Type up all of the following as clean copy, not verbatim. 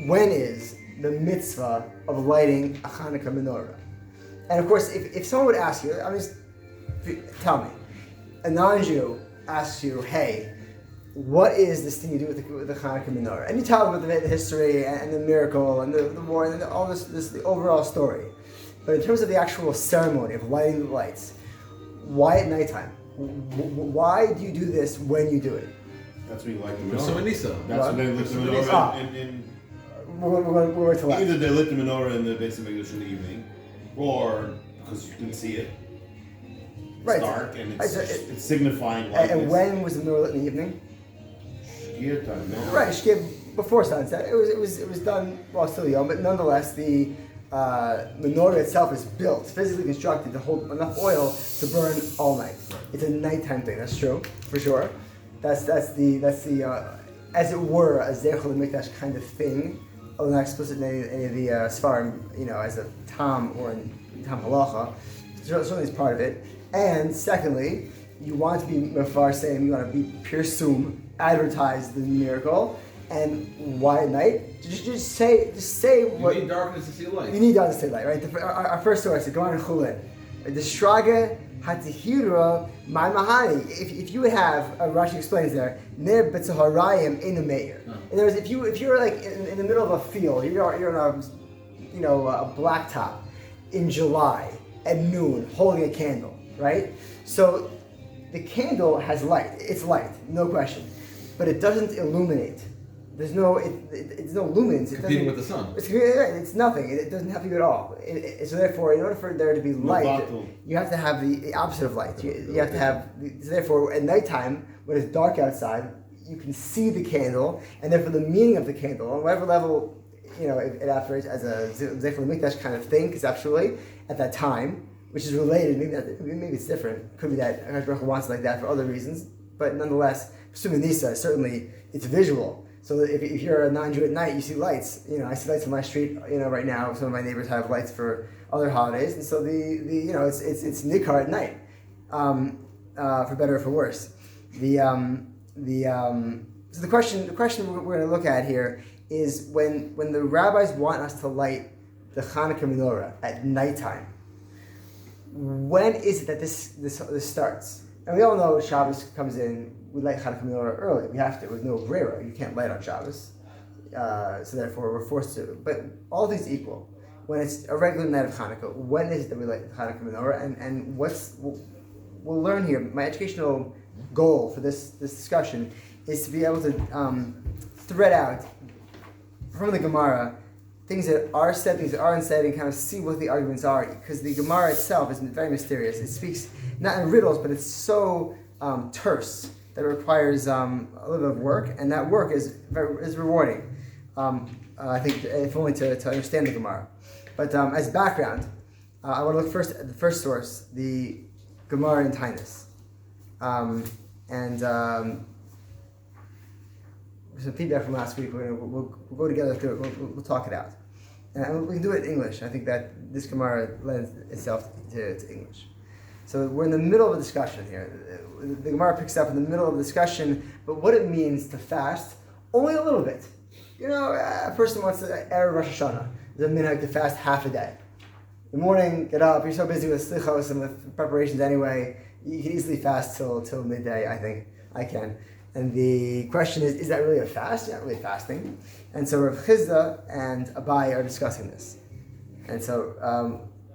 when is the mitzvah of lighting a Chanukah menorah? And of course, if someone would ask you, tell me, a non-Jew asks you, hey, what is this thing you do with the Chanukah menorah? And you tell them about the history and the miracle and the war and all this the overall story. But in terms of the actual ceremony of lighting the lights, why at nighttime? Why do you do this when you do it? That's when you light the menorah. So Anissa. That's when they lit the menorah We're to left. either they lit the menorah in the Beis Hamikdash in the evening, or because you can see it. It's dark and it's signifying lightness. And when was the menorah lit in the evening? Shkia time, no? Right, Shkia before sunset. It was done while still young, but nonetheless the menorah itself is built, physically constructed to hold enough oil to burn all night. It's a nighttime thing. That's true, for sure. That's the as it were a Zechel Mikdash kind of thing, although not explicit in any of the Sfarim, as a Tam or in Tam Halacha. Certainly is part of it. And secondly, you want to be mefarsim, you want to be pirsum, advertise the miracle. And why at night? Just say what. You need darkness to see light. You need darkness to see light, right? Our first source, the Gemara in Chulin, the Shraga Hatihira my Mahani. If you would have, Rashi explains there, Ner Betzaharayim in the Meir. In other words, if you're like in the middle of a field, you're on a blacktop in July at noon, holding a candle, right? So the candle has light. It's light, no question, but it doesn't illuminate. It's no lumens. Competing with the sun. It's nothing. It doesn't help you at all. So therefore, in order for there to be light, you have to have the opposite of light. You have to have. So therefore, at nighttime, when it's dark outside, you can see the candle, and therefore the meaning of the candle, on whatever level, it operates as a Zechel Mikdash kind of thing, conceptually, at that time, which is related. Maybe it's different. Could be that Hakadosh Baruch Hu wants it like that for other reasons, but nonetheless, assuming Nisa, certainly it's visual. So if you're a non-Jew at night, you see lights. I see lights on my street. Right now, some of my neighbors have lights for other holidays, and so it's nikar at night, for better or for worse. So the question we're going to look at here is when the rabbis want us to light the Chanukah menorah at nighttime. When is it that this starts? And we all know Shabbos comes in. We light Chanukah menorah early. We have to. With no brera, you can't light on Shabbos. So therefore, we're forced to. But all things equal, when it's a regular night of Chanukah, when is it that we light the Chanukah menorah? And we'll learn here. My educational goal for this discussion is to be able to thread out from the Gemara things that are said, things that aren't said, and kind of see what the arguments are. Because the Gemara itself is very mysterious. It speaks not in riddles, but it's so terse that it requires a little bit of work, and that work is rewarding. I think, if only to understand the Gemara. But as background, I want to look first at the first source, the Gemara in Tainus, and some feedback from last week. We'll go together through it. We'll talk it out, and we can do it in English. I think that this Gemara lends itself to English. So we're in the middle of a discussion here. The Gemara picks up in the middle of the discussion, but what it means to fast, only a little bit. A person wants to, Erev Rosh Hashanah, there's a minhag to fast half a day. In the morning, get up, you're so busy with slichos and with preparations anyway, you can easily fast till midday, I think. I can. And the question is that really a fast? Not really fasting. And so Rav Chizda and Abai are discussing this. And so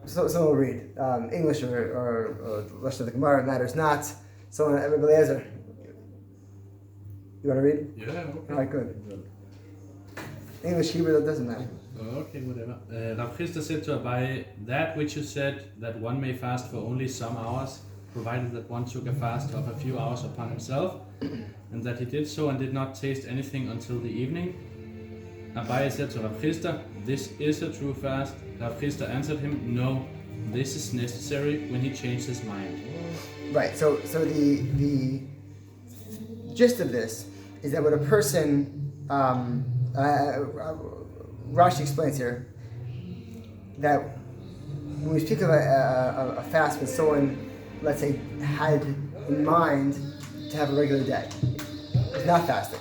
we'll read. English or the rest of the Gemara matters not. So Rabbi Eliezer, you want to read? Yeah, okay. All right, good. English, Hebrew, that doesn't matter. Okay, whatever. Rav Chisda said to Abai, that which you said, that one may fast for only some hours, provided that one took a fast of a few hours upon himself, and that he did so and did not taste anything until the evening. Abai said to Rav Chisda, this is a true fast. Rav Chisda answered him, no, this is necessary when he changed his mind. Right, so the gist of this is that when a person, Rashi explains here, that when we speak of a fast when someone, let's say, had in mind to have a regular day, it's not fasting.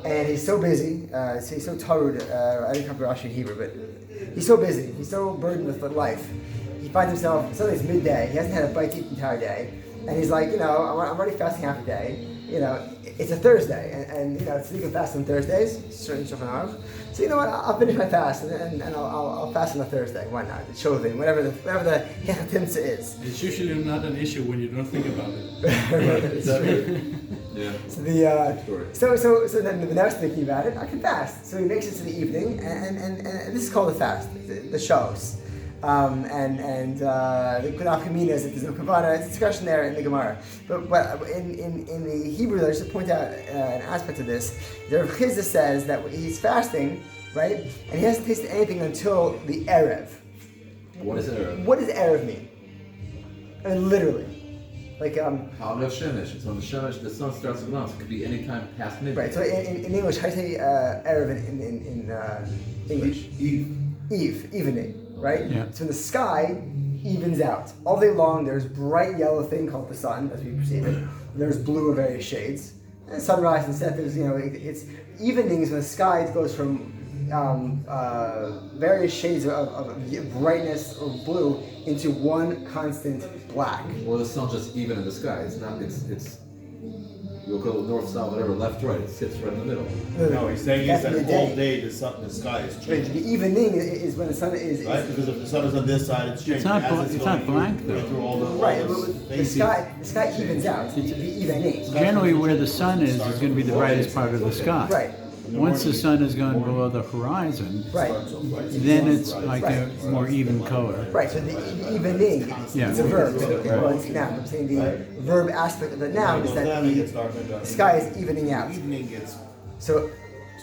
and he's so busy. He's so tired. I didn't come to Rashi in Hebrew, but he's so busy. He's so burdened with life. He finds himself, suddenly it's midday. He hasn't had a bite to eat the entire day. And he's like, I'm already fasting half a day. It's a Thursday. And so you can fast on Thursdays. Certainly Shulchan Aruch. So you know what? I'll finish my fast and I'll fast on a Thursday. Why not? The Shovin, whatever the Hechatimsa is. It's usually not an issue when you don't think about it. It's true. Yeah. So then when I was thinking about it, I can fast. So he makes it to the evening, and this is called the fast, the shows. The Kunaf Kamina is that there's no Kavanah. It's a discussion there in the Gemara. But in the Hebrew, I just to point out an aspect of this. The Rav Chizda says that he's fasting, right? And he hasn't tasted anything until the Erev. What is Erev? What does Erev mean? I mean, literally. Like, Ha'alev Shemesh. It's on the Shemesh, the sun starts to go. So it could be any time past midday. Right, so in English, how do you say Erev in English? Eve, evening. Right? Yeah. So the sky evens out. All day long there's bright yellow thing called the sun, as we perceive it. There's blue of various shades. And sunrise and set, there's, it's evenings when the sky goes from various shades of brightness or blue into one constant black. Or the sun's just even in the sky. It's not, it's you'll go north, south, whatever, left, right. It sits right in the middle. No, he's saying is that Definitely all day the sky is Right, changing. the evening is when the sun is Right? Because if the sun is on this side, it's changing. not As bl- it's it's going not blank, through, though. through all the right. all But the phases. sky evens out. The evening. Generally, where the sun is going to be the brightest part of the sky. Right. Once the sun has gone below the horizon, Right. then it's like a more even color. Right, so the evening, Yeah. it's a verb. Well, it's a noun. I'm saying the verb aspect of the noun is that Then it gets the darker and darker. sky is evening out. Evening gets So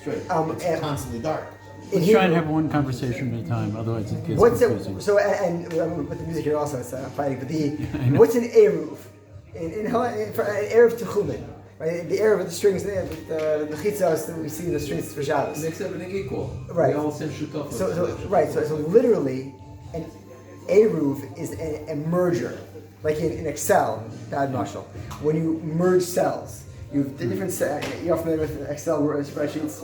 straight. and- It's constantly dark. in Let's try and Hebrew, have one conversation at a time, otherwise it gets what's confusing. it? So and with the music here also, it's fighting. But I know. what's an eruv? For an eruv techumen, right? The eruv of the strings, the mechitzos that we see in the streets for It Shabbos. makes everything equal. Right. We all send shutaf. So literally, an eruv is a merger, like in Excel, bad mashal. When you merge cells, you have the different. You're familiar with Excel spreadsheets,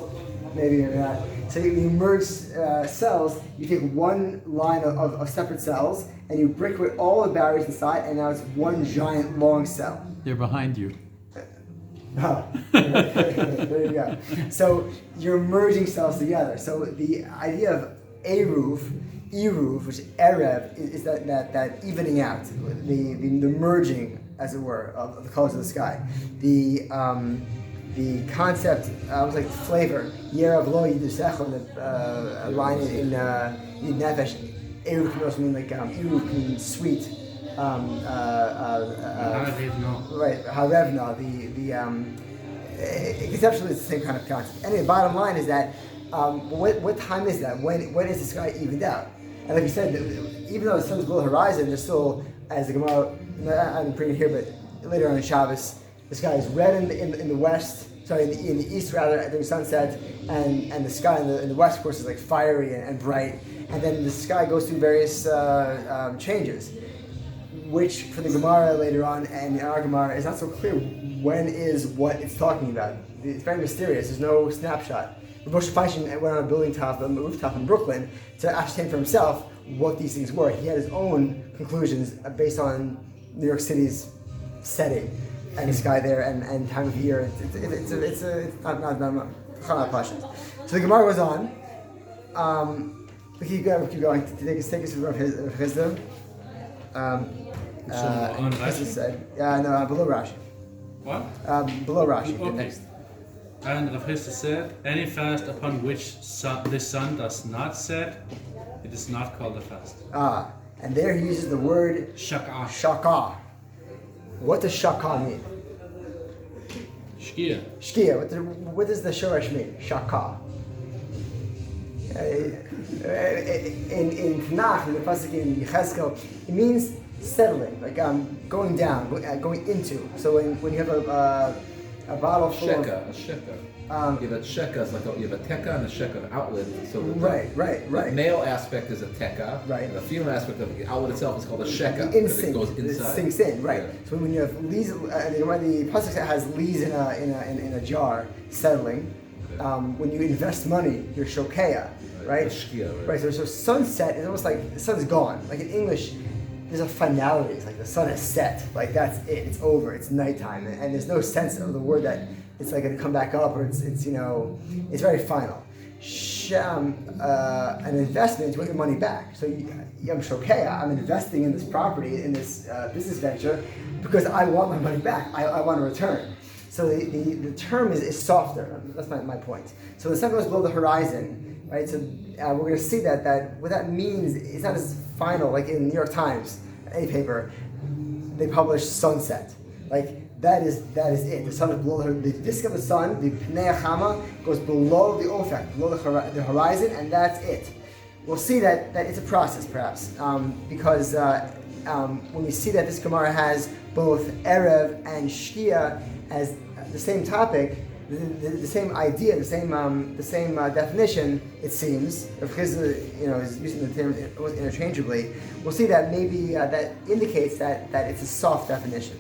maybe not. So you merge cells. You take one line of separate cells, and you break away all the barriers inside, and now it's one giant long cell. They're behind you. Oh, there you go. So you're merging cells together. So the idea of eruv, which erev is that evening out, the merging, as it were, of the colors of the sky. The concept was like flavor. Yerav lo yidusecho, the line in Nefesh. Eruv can also mean like eruv can mean sweet. Right, harevna, conceptually it's the same kind of concept. Anyway, the bottom line is that what time is that? When is the sky evened out? And like you said, even though the sun's below the horizon, there's still, as the Gemara, I didn't bring it here, but later on in Shabbos, the sky is red in the west. Sorry, in the east rather during sunset, and the sky in the west, of course, is like fiery and bright. And then the sky goes through various changes, which for the Gemara later on and in our Gemara is not so clear when is what it's talking about. It's very mysterious. There's no snapshot. Moshe Feinstein went on a rooftop in Brooklyn to ascertain for himself what these things were. He had his own conclusions based on New York City's setting and the sky there and time of year. It's not questions. So the Gemara goes on. We keep going. To take us through Rav Chizda. On Rashi? Said, below Rashi. What? Below Rashi. Okay. Next. And Rav Chizda said, any fast upon which the sun does not set, it is not called a fast. And there he uses the word Shak'ah. shaka. What does shaka mean? Shkia. Shkia. What does the shoresh mean? Shaka. In Tanakh, in the pasuk in Yechezkel, it means settling, like going down, going into. So when you have a bottle full of A sheka. You have a sheka, it's like you have a teka and a sheka, an outlet. So the male aspect is a teka, right? And the female aspect of the outlet itself is called a sheka. The because it goes inside. It sinks in, right? Yeah. So when you have lees, the pasuk has lees in a jar settling. when you invest money, you're shokeah, right? Right. So sunset is almost like the sun's gone. Like in English, there's a finality. It's like the sun has set. Like that's it. It's over. It's nighttime, and there's no sense of the word that it's like going to come back up, or it's it's very final. An investment is with your money back. So I'm shokeah. I'm investing in this property, in this business venture, because I want my money back. I want a return. So the term is softer. That's my point. So the sun goes below the horizon, right? So we're going to see that what that means is not as final. Like in the New York Times, any paper, they publish sunset. Like that is it. The sun is below the disk of the sun. The pnei hachama goes below the ofek, below the horizon, and that's it. We'll see that it's a process, perhaps, because when we see that this Gemara has both erev and shkia as the same topic, the same idea, the same definition. It seems if Chizah, is using the term interchangeably, we'll see that maybe that indicates that it's a soft definition.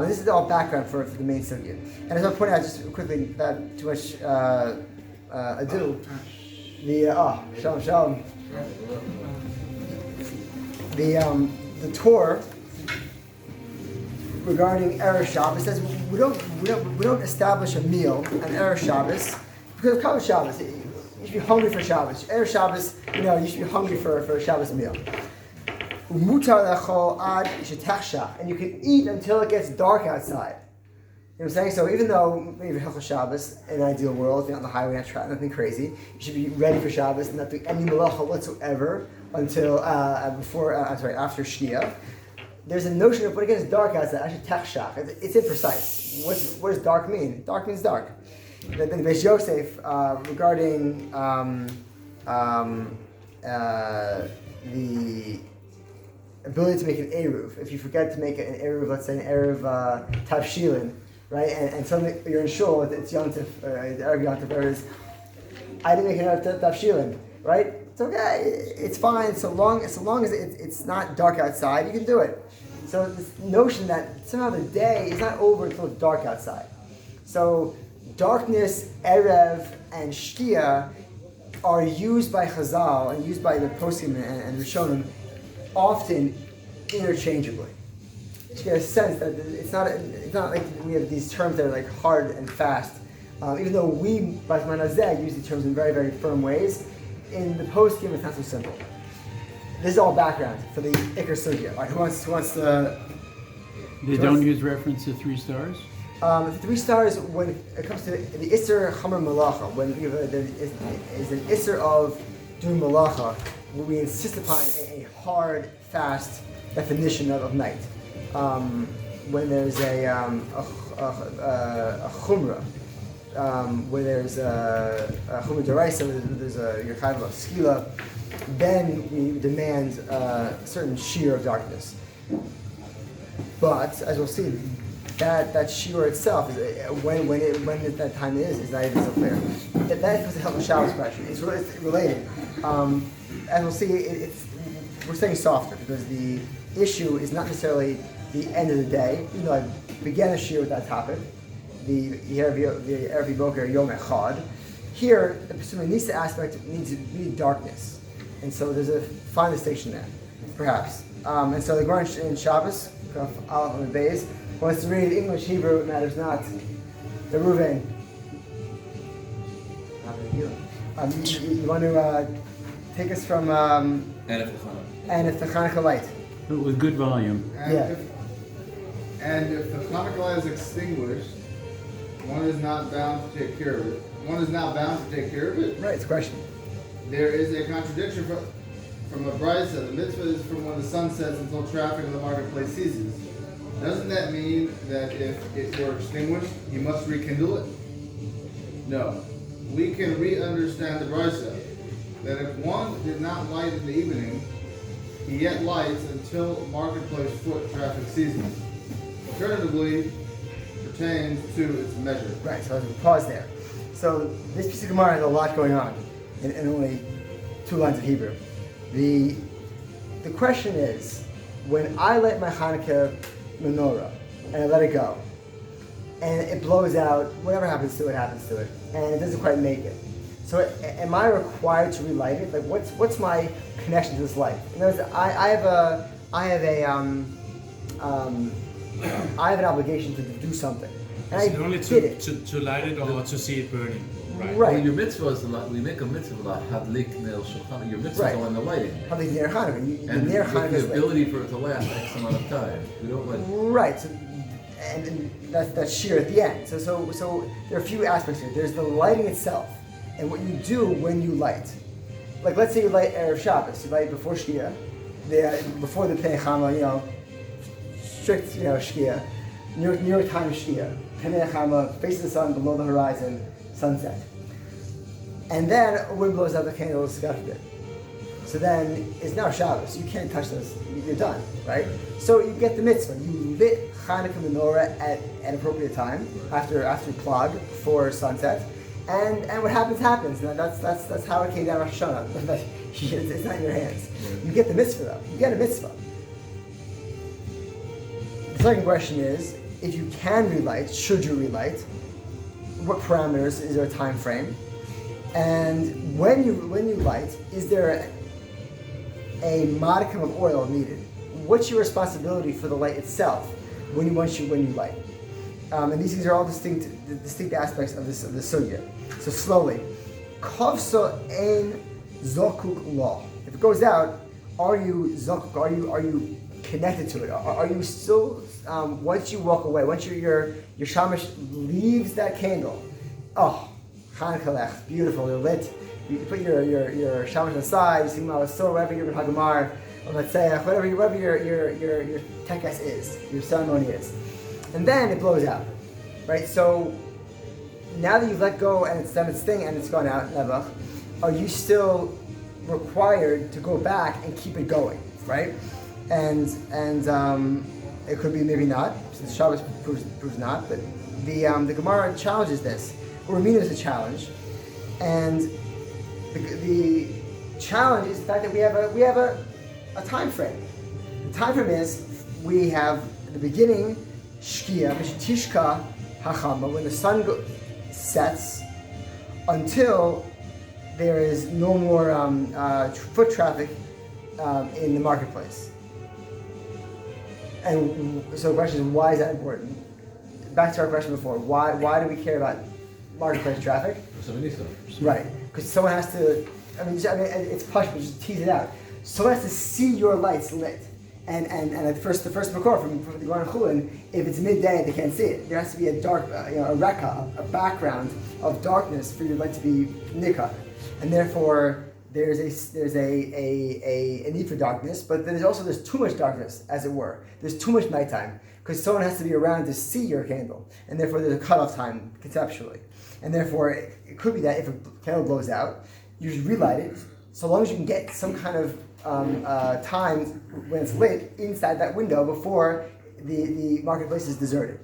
This is all background for the main sugya. And as I point out, just quickly, without too much ado, shalom. The Torah regarding Erev Shabbos says we don't establish a meal on Erev Shabbos because of Kavod Shabbos. You should be hungry for Shabbos. Erev Shabbos, you should be hungry for a Shabbos meal. And you can eat until it gets dark outside. You know what I'm saying? So even though maybe Hilchos Shabbos, in an ideal world, you're on the highway, not traveling, nothing crazy, you should be ready for Shabbos and not do any malacha whatsoever until after Shkia. There's a notion of when it gets dark outside, actually tachshach. It's imprecise. What does dark mean? Dark means dark. Then Beis Yosef regarding the ability to make an eruv. If you forget to make an eruv, let's say an eruv tavshilin, right? And suddenly you're in shul, it's yontif, eruv yontif, I didn't make an eruv tavshilin, right? It's okay. It's fine so long as it's not dark outside, you can do it. So this notion that somehow the day is not over until it's dark outside. So darkness, erev, and shkia are used by Chazal and used by the poskim and Rishonim often interchangeably. You get a sense that it's not like we have these terms that are like hard and fast. Even though we, by Manazeh, use these terms in very, very firm ways, in the poskim it's not so simple. This is all background for the Iker Sugya. Right, who wants to? They don't use reference to 3 stars? 3 stars when it comes to the Isser Chamer Malacha, when there is an Isser of doing Malacha, where we insist upon a hard, fast definition of night. When there's a Chumrah, where there's a Chumrah Deraisa, there's a Yerchayv of Skila, then we demand a certain shear of darkness. But as we'll see, that shear itself is when that time is not even so clear. That is the Hilchos Shabbos question. It's related. As we'll see, we're saying softer because the issue is not necessarily the end of the day. Even though I began the shear with that topic, the Erev Boker Yom Echad. Here, the Pesumah Nisa aspect needs darkness, and so there's a fine distinction there, perhaps. And so the Gemara in Shabbos, Aleph and Beis, wants to read English, Hebrew, it matters not. The Ruvain. You want to take us from and if the Chanukah light. With good volume. And if the Chanukah light is extinguished, one is not bound to take care of it. One is not bound to take care of it. Right, it's a question. There is a contradiction from a brisa. The mitzvah is from when the sun sets until traffic in the marketplace ceases. Doesn't that mean that if it were extinguished, you must rekindle it? No. We can re-understand the brisa that if one did not light in the evening, he yet lights until marketplace foot traffic ceases. Alternatively, pertains to its measure. Right, so let's pause there. So this piece of Gemara has a lot going on in only 2 lines of Hebrew. The question is, when I light my Hanukkah menorah and I let it go, and it blows out. Whatever happens to it, and it doesn't quite make it. So am I required to relight it? Like what's my connection to this light? In other words, I have an obligation to do something. And Is I it only did it. to light it or to see it burning? Right. Well, your mitzvah is we make a mitzvah like hadlik neil shulchan. Your mitzvah is on the lighting. Hadlik neir Hanukkah. And neir with Hanukkah the ability for it to last X amount of time. We don't like. Right. So, and that's sheer at the end. So there are a few aspects here. There's the lighting itself, and what you do when you light. Like let's say you light Erev Shabbos. You light before Shkia, before the Pnei Chama, strict Shkia, near time Shkia. Pnei Chama, face the sun, below the horizon, sunset. And then a wind blows out the candle, scuffed it. So then it's now Shabbos. You can't touch those. You're done, right? So you get the mitzvah. You lit Chanukah menorah at an appropriate time after plug for sunset, and what happens. Now that's how it came down Rosh Hashanah. It's not in your hands. You get the mitzvah though. You get a mitzvah. The second question is, if you can relight, should you relight? What parameters? Is there a time frame? And when you light, is there a modicum of oil needed? What's your responsibility for the light itself when you light? And these things are all distinct aspects of this sugya. So slowly, kavsa ein zokuk law. If it goes out, are you zokuk? Are you connected to it? Are you still once you walk away? Once your shamash leaves that candle, Chanukah, beautiful, you're lit. You put your shamash aside, you sing Ma'asor, whatever your Hagamar, or let's say whatever your tekes is, your ceremony is. And then it blows out. Right? So now that you've let go and it's done its thing and it's gone out, Nebuch, are you still required to go back and keep it going? Right? And it could be maybe not, since Shabbos proves not, but the Gemara challenges this. Or mean there's a challenge, and the challenge is the fact that we have a time frame. The time frame is we have the beginning Shkia, Tishka Hachama, when the sun sets, until there is no more foot traffic in the marketplace. And so the question is, why is that important? Back to our question before, why do we care about marketplace traffic? Right, because someone has to. I mean, it's push, but just tease it out. Someone has to see your lights lit, and at first the makor from the Gemara Chulin, if it's midday, they can't see it. There has to be a dark, a reka, a background of darkness for your light to be nikah, and therefore there's a need for darkness, but then there's too much darkness, as it were. There's too much nighttime because someone has to be around to see your candle, and therefore there's a cutoff time conceptually. And therefore, it could be that if a candle blows out, you should relight it, so long as you can get some kind of time when it's lit inside that window before the marketplace is deserted.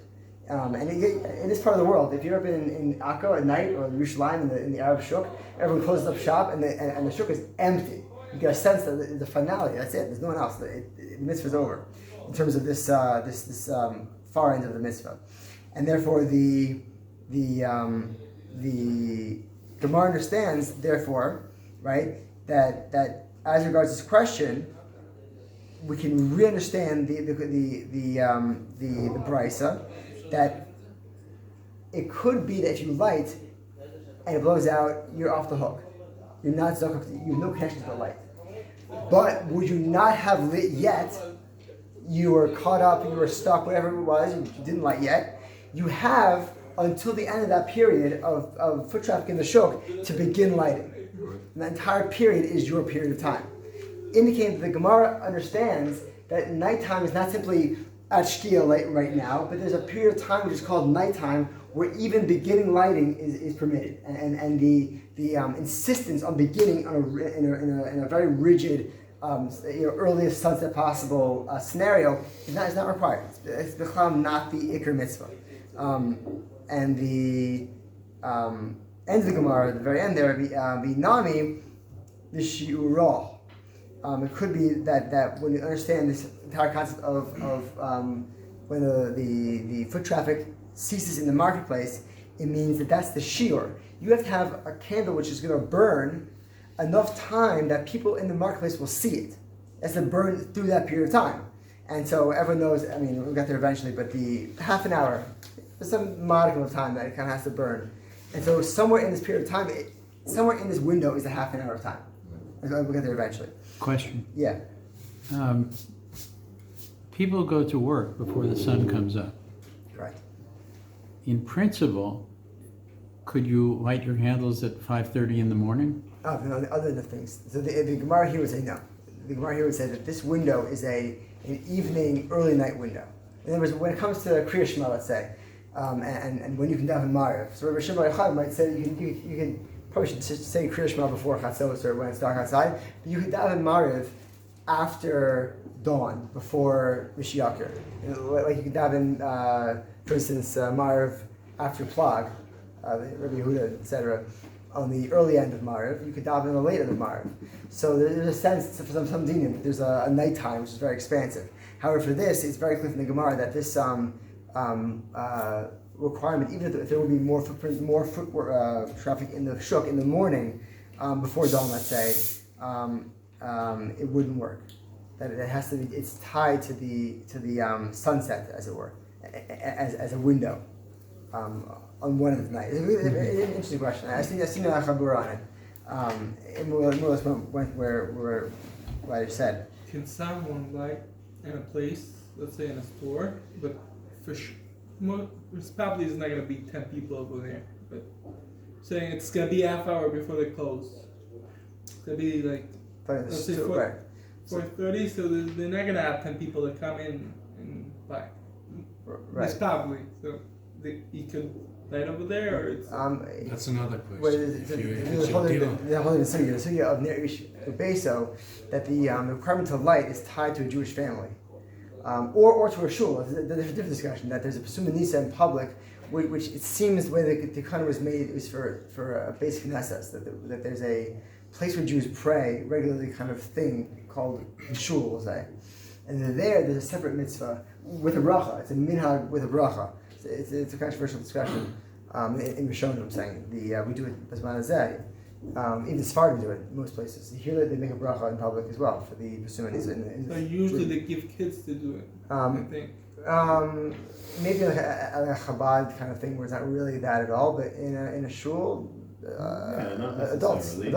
And in this part of the world, if you're up in Akko at night or in Yerushalayim in the Arab Shuk, everyone closes up shop and the Shuk is empty. You get a sense that the finality, that's it, there's no one else. The mitzvah is over in terms of this far end of the mitzvah. And therefore, the Gemara understands, therefore, right, that as regards this question, we can re-understand the brisa, that it could be that if you light and it blows out, you're off the hook. You're not zakuk, you have no connection to the light. But would you not have lit yet? You were caught up, you were stuck, whatever it was, you didn't light yet. You have until the end of that period of foot traffic in the shuk to begin lighting. And that entire period is your period of time. Indicating that the Gemara understands that nighttime is not simply at Shkia right now, but there's a period of time which is called nighttime where even beginning lighting is permitted. And the insistence on beginning in a very rigid, earliest sunset possible scenario is not required. It's not the Iker mitzvah. And the end of the Gemara, at the very end there, Binami, the Shiurah. It could be that when you understand this entire concept of when the foot traffic ceases in the marketplace, it means that that's the shiur. You have to have a candle which is going to burn enough time that people in the marketplace will see it. It's to burn through that period of time. And so everyone knows, I mean, we'll get there eventually, but the half an hour, there's some modicum of time that it kind of has to burn. And so somewhere in this period of time, somewhere in this window is a half an hour of time. And so we'll get there eventually. Question. Yeah. People go to work before the sun comes up. Right. In principle, could you light your candles at 5:30 in the morning? Oh, no, other than the things. So the Gemara here would say no. The Gemara here would say that this window is an evening, early night window. In other words, when it comes to Kriya Shema, let's say, and when you can daven Mariv. So Rabbi Shimon Bar Yochai might say you can probably should say Kriya Shema before Chatzos or when it's dark outside, but you can daven Mariv after dawn, before Mishiakir. Like you can daven, for instance, Mariv after Plag, Rabbi Yehuda, etc. On the early end of Mariv, you could daven on the late end of Mariv. So there's a sense for some dinim that there's a nighttime which is very expansive. However, for this, it's very clear from the Gemara that this requirement, even if there will be more foot traffic in the shuk in the morning before dawn, let's say, it wouldn't work. That it has to be, it's tied to the sunset, as it were, as a window. On one of the nights. It's a really interesting question. I see no Chabura on it. And more or less went where I said. Can someone light in a place, let's say in a store, but there's probably is not going to be 10 people over there, but saying it's going to be half hour before they close. It's going to be like, let's say 4:30, so they're not going to have 10 people that come in and buy. Right. It's probably, so you could light over there, or it's... That's another question. The whole sugya of Nerish Beso, that the requirement to light is tied to a Jewish family, or to a shul. There's a different discussion that there's a Pesuma Nisa in public, which it seems the way the Tikkun was made is for a basic Knesset, that there's a place where Jews pray regularly, kind of thing called shul, we'll say, and there's a separate mitzvah with a bracha. It's a minhag with a bracha. It's a controversial discussion in Rishonim. I'm saying we do it as Manazeh. Even the Sephardim do it in most places. Here they make a bracha in public as well for the Pesumanis. So usually they give kids to do it. I think. Maybe like a Chabad kind of thing where it's not really that at all, but in a shul, adults. Usually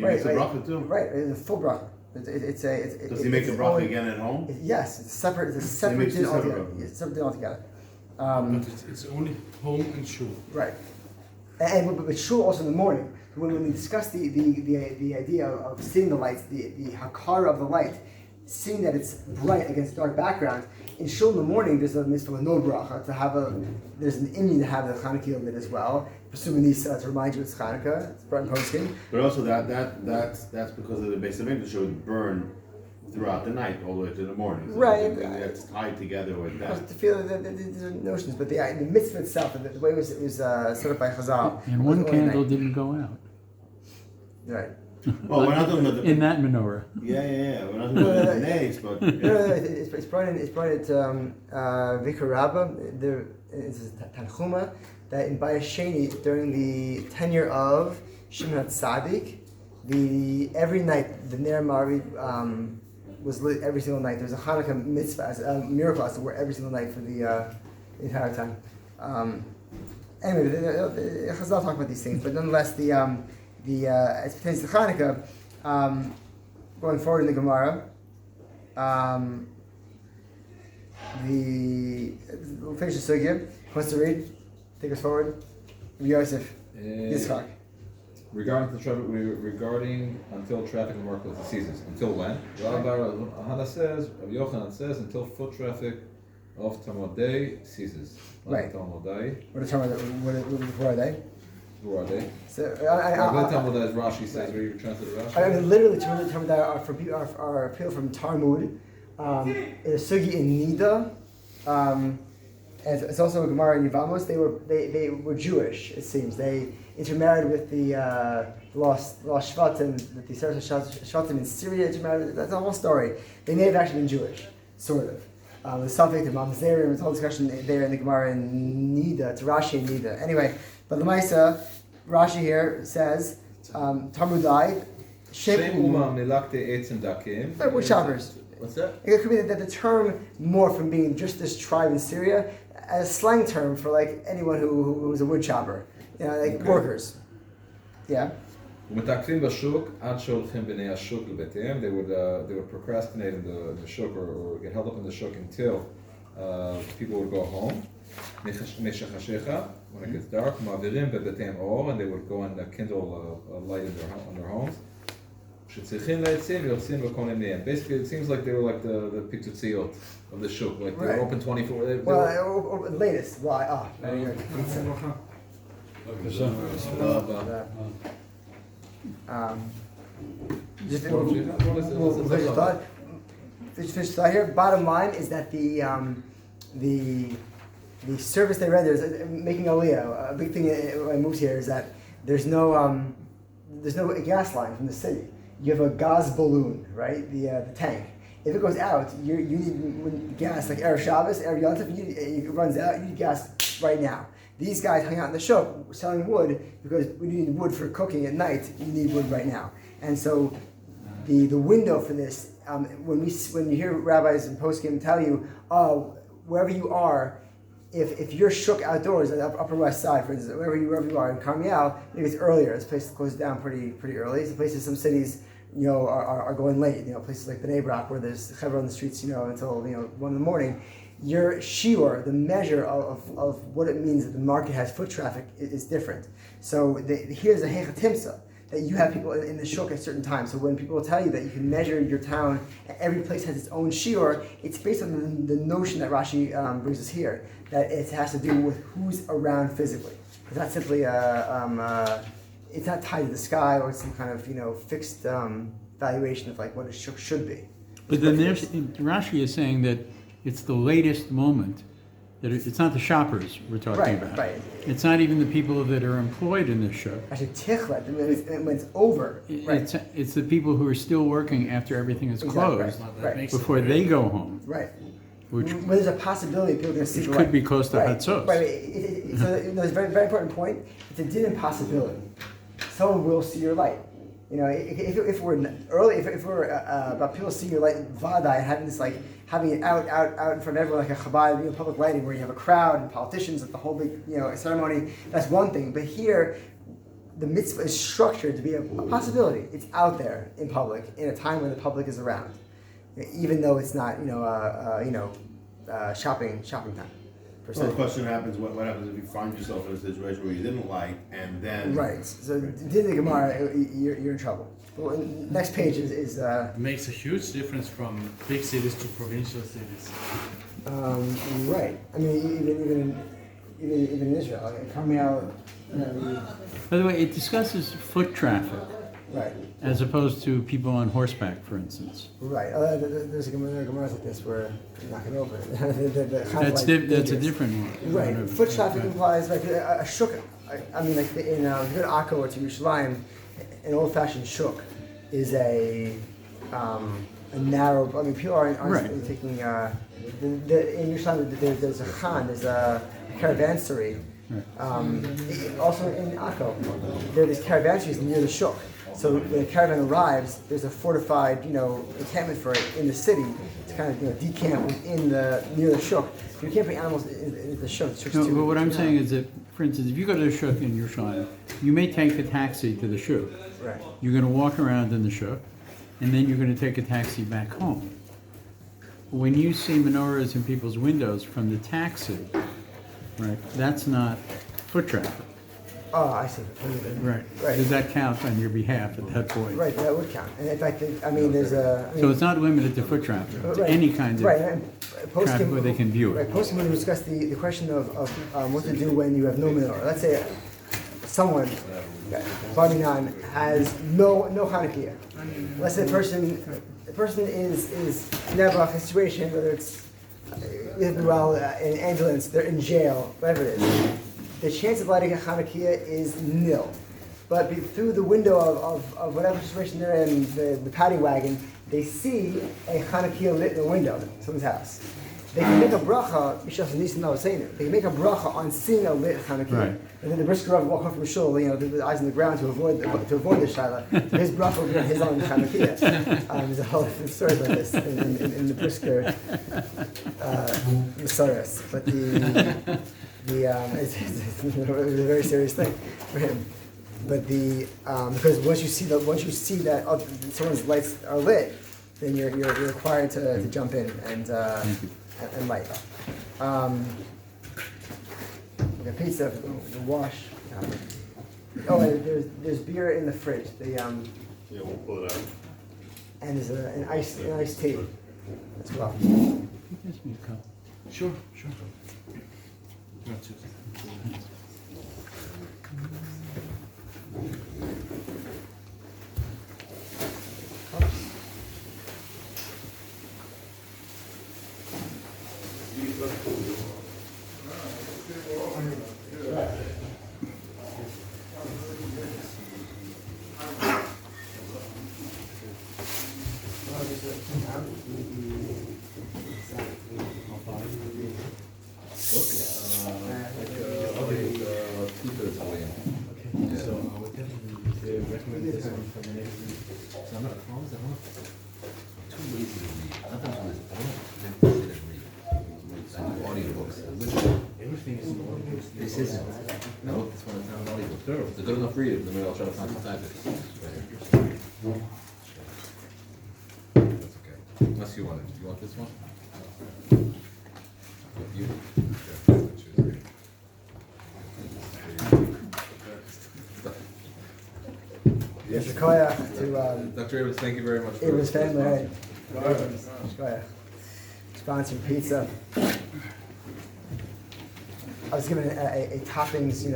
Right, it's a bracha too. Right, it's a full bracha. Does he make a bracha again at home? Yes, it's separate. It's a separate din altogether. It's a separate din altogether. But it's only home and shul. Right, but shul also in the morning. When we discuss the idea of seeing the lights, the hakara of the light, seeing that it's bright against dark background. In shul in the morning, there's a mitzvah no bracha there's an inyan to have the Chanukah of it as well. Pesuma Nisa to remind you it's Chanukah. It's brought in posting. But also that's because of the base of English, it would burn throughout the night all the way to the morning. So right. That's tied together with that. To feel that these are notions, but the mitzvah itself, the way it was set up by Chazal. And one candle didn't go out. Right. Well, we're not talking about in that menorah. Yeah. We're not talking about the names, but it's brought at Vikar Rabbah. It's Tanchuma that in Bayis Sheni during the tenure of Shimon HaTzadik, every night the Ner Ma'ariv was lit every single night. There's a Hanukkah mitzvah, a miracle as to where every single night for the entire time. Anyway, Chazal talk about these things, but nonetheless, as pertains to Hanukkah, going forward in the Gemara, we'll finish the sugya. Wants to read? Take us forward. Yosef, Yitzchak. Regarding until traffic in the marketplace ceases. Until when? Rabbi Yochanan says until foot traffic of Tamodei ceases. Right. Tamodei. What are they? Who are they? So Tamodei, as Rashi says, where you translate Rashi. I mean, literally, Tamodei are appeal from Talmud. In a sugi in Nida. And it's also a Gemara in Yevamos. They were Jewish. It seems they intermarried with the lost Shvatim, with the Shvatim in Syria. Intermarried. That's a whole story. They may have actually been Jewish, sort of. the suffix, the mamzerim, it's a whole discussion there in the Gemara in Nida. It's Rashi and Nida. Anyway, but the Maisa, Rashi here says, Talmudai, wood choppers. What's that? It could be that the term more from being just this tribe in Syria as a slang term for like anyone who was a wood chopper, like workers. Yeah. ומתעכבים בשוק עד שהולכים בני השוק לבתיהם. They would procrastinate in the shuk or get held up in the shuk until people would go home. משחשיכה, when it gets dark, מעבירים בבתיהם אור, and they would go and kindle a light in their homes. שצריכים לעצים ויוצאים בכל עיניהם. Basically, it seems like they were like the פיצוציות of the shuk, like they were open 24. Or latest. Why? Very good. Just finish thought here. Bottom line is that the service they render is making aliyah. A big thing when I moved here is that there's no gas line from the city. You have a gas balloon, right? The tank. If it goes out, you need gas like Erev Shabbos, Erev Yontif. It runs out. You need gas right now. These guys hung out in the shuk selling wood because we need wood for cooking at night. You need wood right now, and so the window for this. When you hear rabbis and poskim tell you, wherever you are, if you're shuk outdoors on the Upper West Side, for instance, wherever you are in Carmiel, maybe it's earlier. This place closes down pretty early. Some places, some cities, are going late. Places like Bnei Brak where there's chevra on the streets, until 1 in the morning. Your shiur, the measure of what it means that the market has foot traffic is different. So here's a hechatimsa, that you have people in the shuk at certain times. So when people tell you that you can measure your town, every place has its own shiur, it's based on the notion that Rashi brings us here, that it has to do with who's around physically. It's not simply it's not tied to the sky or some kind of fixed valuation of like what a shuk should be. But then Rashi is saying that it's the latest moment. That it's not the shoppers we're talking about. Right. It's not even the people that are employed in the shuk. Actually, tichlet, when it's over. Right. It's the people who are still working after everything is closed right. before they go home. Right. Which when there's a possibility people are going to see. Which could be close to Hatzos. Right. So it's a very, very important point. It's a din impossibility. Someone will see your light. If we're early, if we're about people seeing your light vaday and having it out in front of everyone like a Chabad, public lighting where you have a crowd and politicians at the whole big ceremony, that's one thing. But here, the mitzvah is structured to be a possibility. It's out there in public in a time when the public is around, even though it's not shopping time. So the question happens: what happens if you find yourself in a situation where you didn't like, and then right? So in the Gemara, you're in trouble. Well, next page is It makes a huge difference from big cities to provincial cities. Right. I mean, even in Israel, like Carmiel. By the way, it discusses foot traffic. Right. As opposed to people on horseback, for instance. Right. There's a Gemara like this where you knock it over. That's a different one. Right. Foot traffic implies like a shuk. Like if you go to Akko or to Yerushalayim, an old-fashioned shuk is a narrow. I mean, people aren't taking. In Yerushalayim, there's a khan, there's a caravanserai. Right. Also in Akko, there are these caravanserais near the shuk. So when a caravan arrives, there's a fortified, encampment for it in the city to kind of, decamp within near the shuk. You can't bring animals in the shuk. No, but what I'm saying is that, for instance, if you go to the shuk in Yerushalayim, you may take a taxi to the shuk. Right. You're going to walk around in the shuk, and then you're going to take a taxi back home. When you see menorahs in people's windows from the taxi, right, that's not foot traffic. Oh, I see. Right. Does that count on your behalf at that point? Right, that would count. And in fact, there's a... So it's not limited to foot traffic, to any kind of traffic where they can view it. Right, posting when we discuss the question of what to do when you have no menorah. Let's say someone, Barminan, has no Chanukah. Let's say the person is never in a situation, whether it's in an ambulance, they're in jail, whatever it is. The chance of lighting a Chanukah is nil. But through the window of whatever situation they're in, the paddy wagon, they see a Chanukah lit in the window of someone's house. They can make a bracha, Mishas and Nisan was saying it. They can make a bracha on seeing a lit Chanukah. Right. And then the brisker Rav walk up from shul, with the eyes on the ground to avoid the shaila. So his bracha will be on his own Chanukah. There's a whole different story about this in the brisker Masoros. But it's a very serious thing for him. But because once you see that someone's lights are lit, then you're required to jump in and light. We got pizza, the wash. And there's beer in the fridge. Yeah, we'll pull it out. And there's an iced tea as well. Sure. This isn't. No, this one is not valuable. Sure. It's a good enough read. Then maybe I'll try to find some time. That's okay. Unless you want it. You want this one? You? Sure. Choose. Yes, Shkoyach to Dr. Abrams, thank you very much. it was family. Right? Shkoyach. Sponsored pizza. I was given a toppings,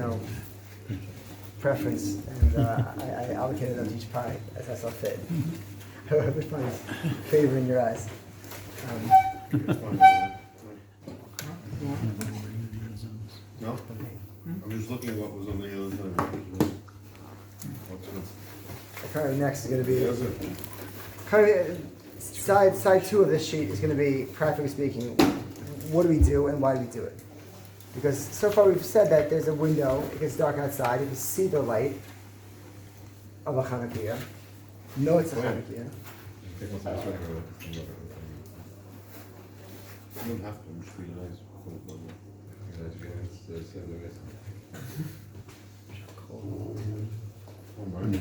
preference, and I allocated them to each pie as I saw fit. Which one is favor in your eyes? No? I'm just looking at what was on the other side. Currently next is going to be side two of this sheet is going to be, practically speaking, what do we do and why do we do it? Because so far we've said that there's a window, it gets dark outside, you can see the light of a Chanukah. No, it's a Chanukah. You don't have to, I'm just being nice. Oh, man.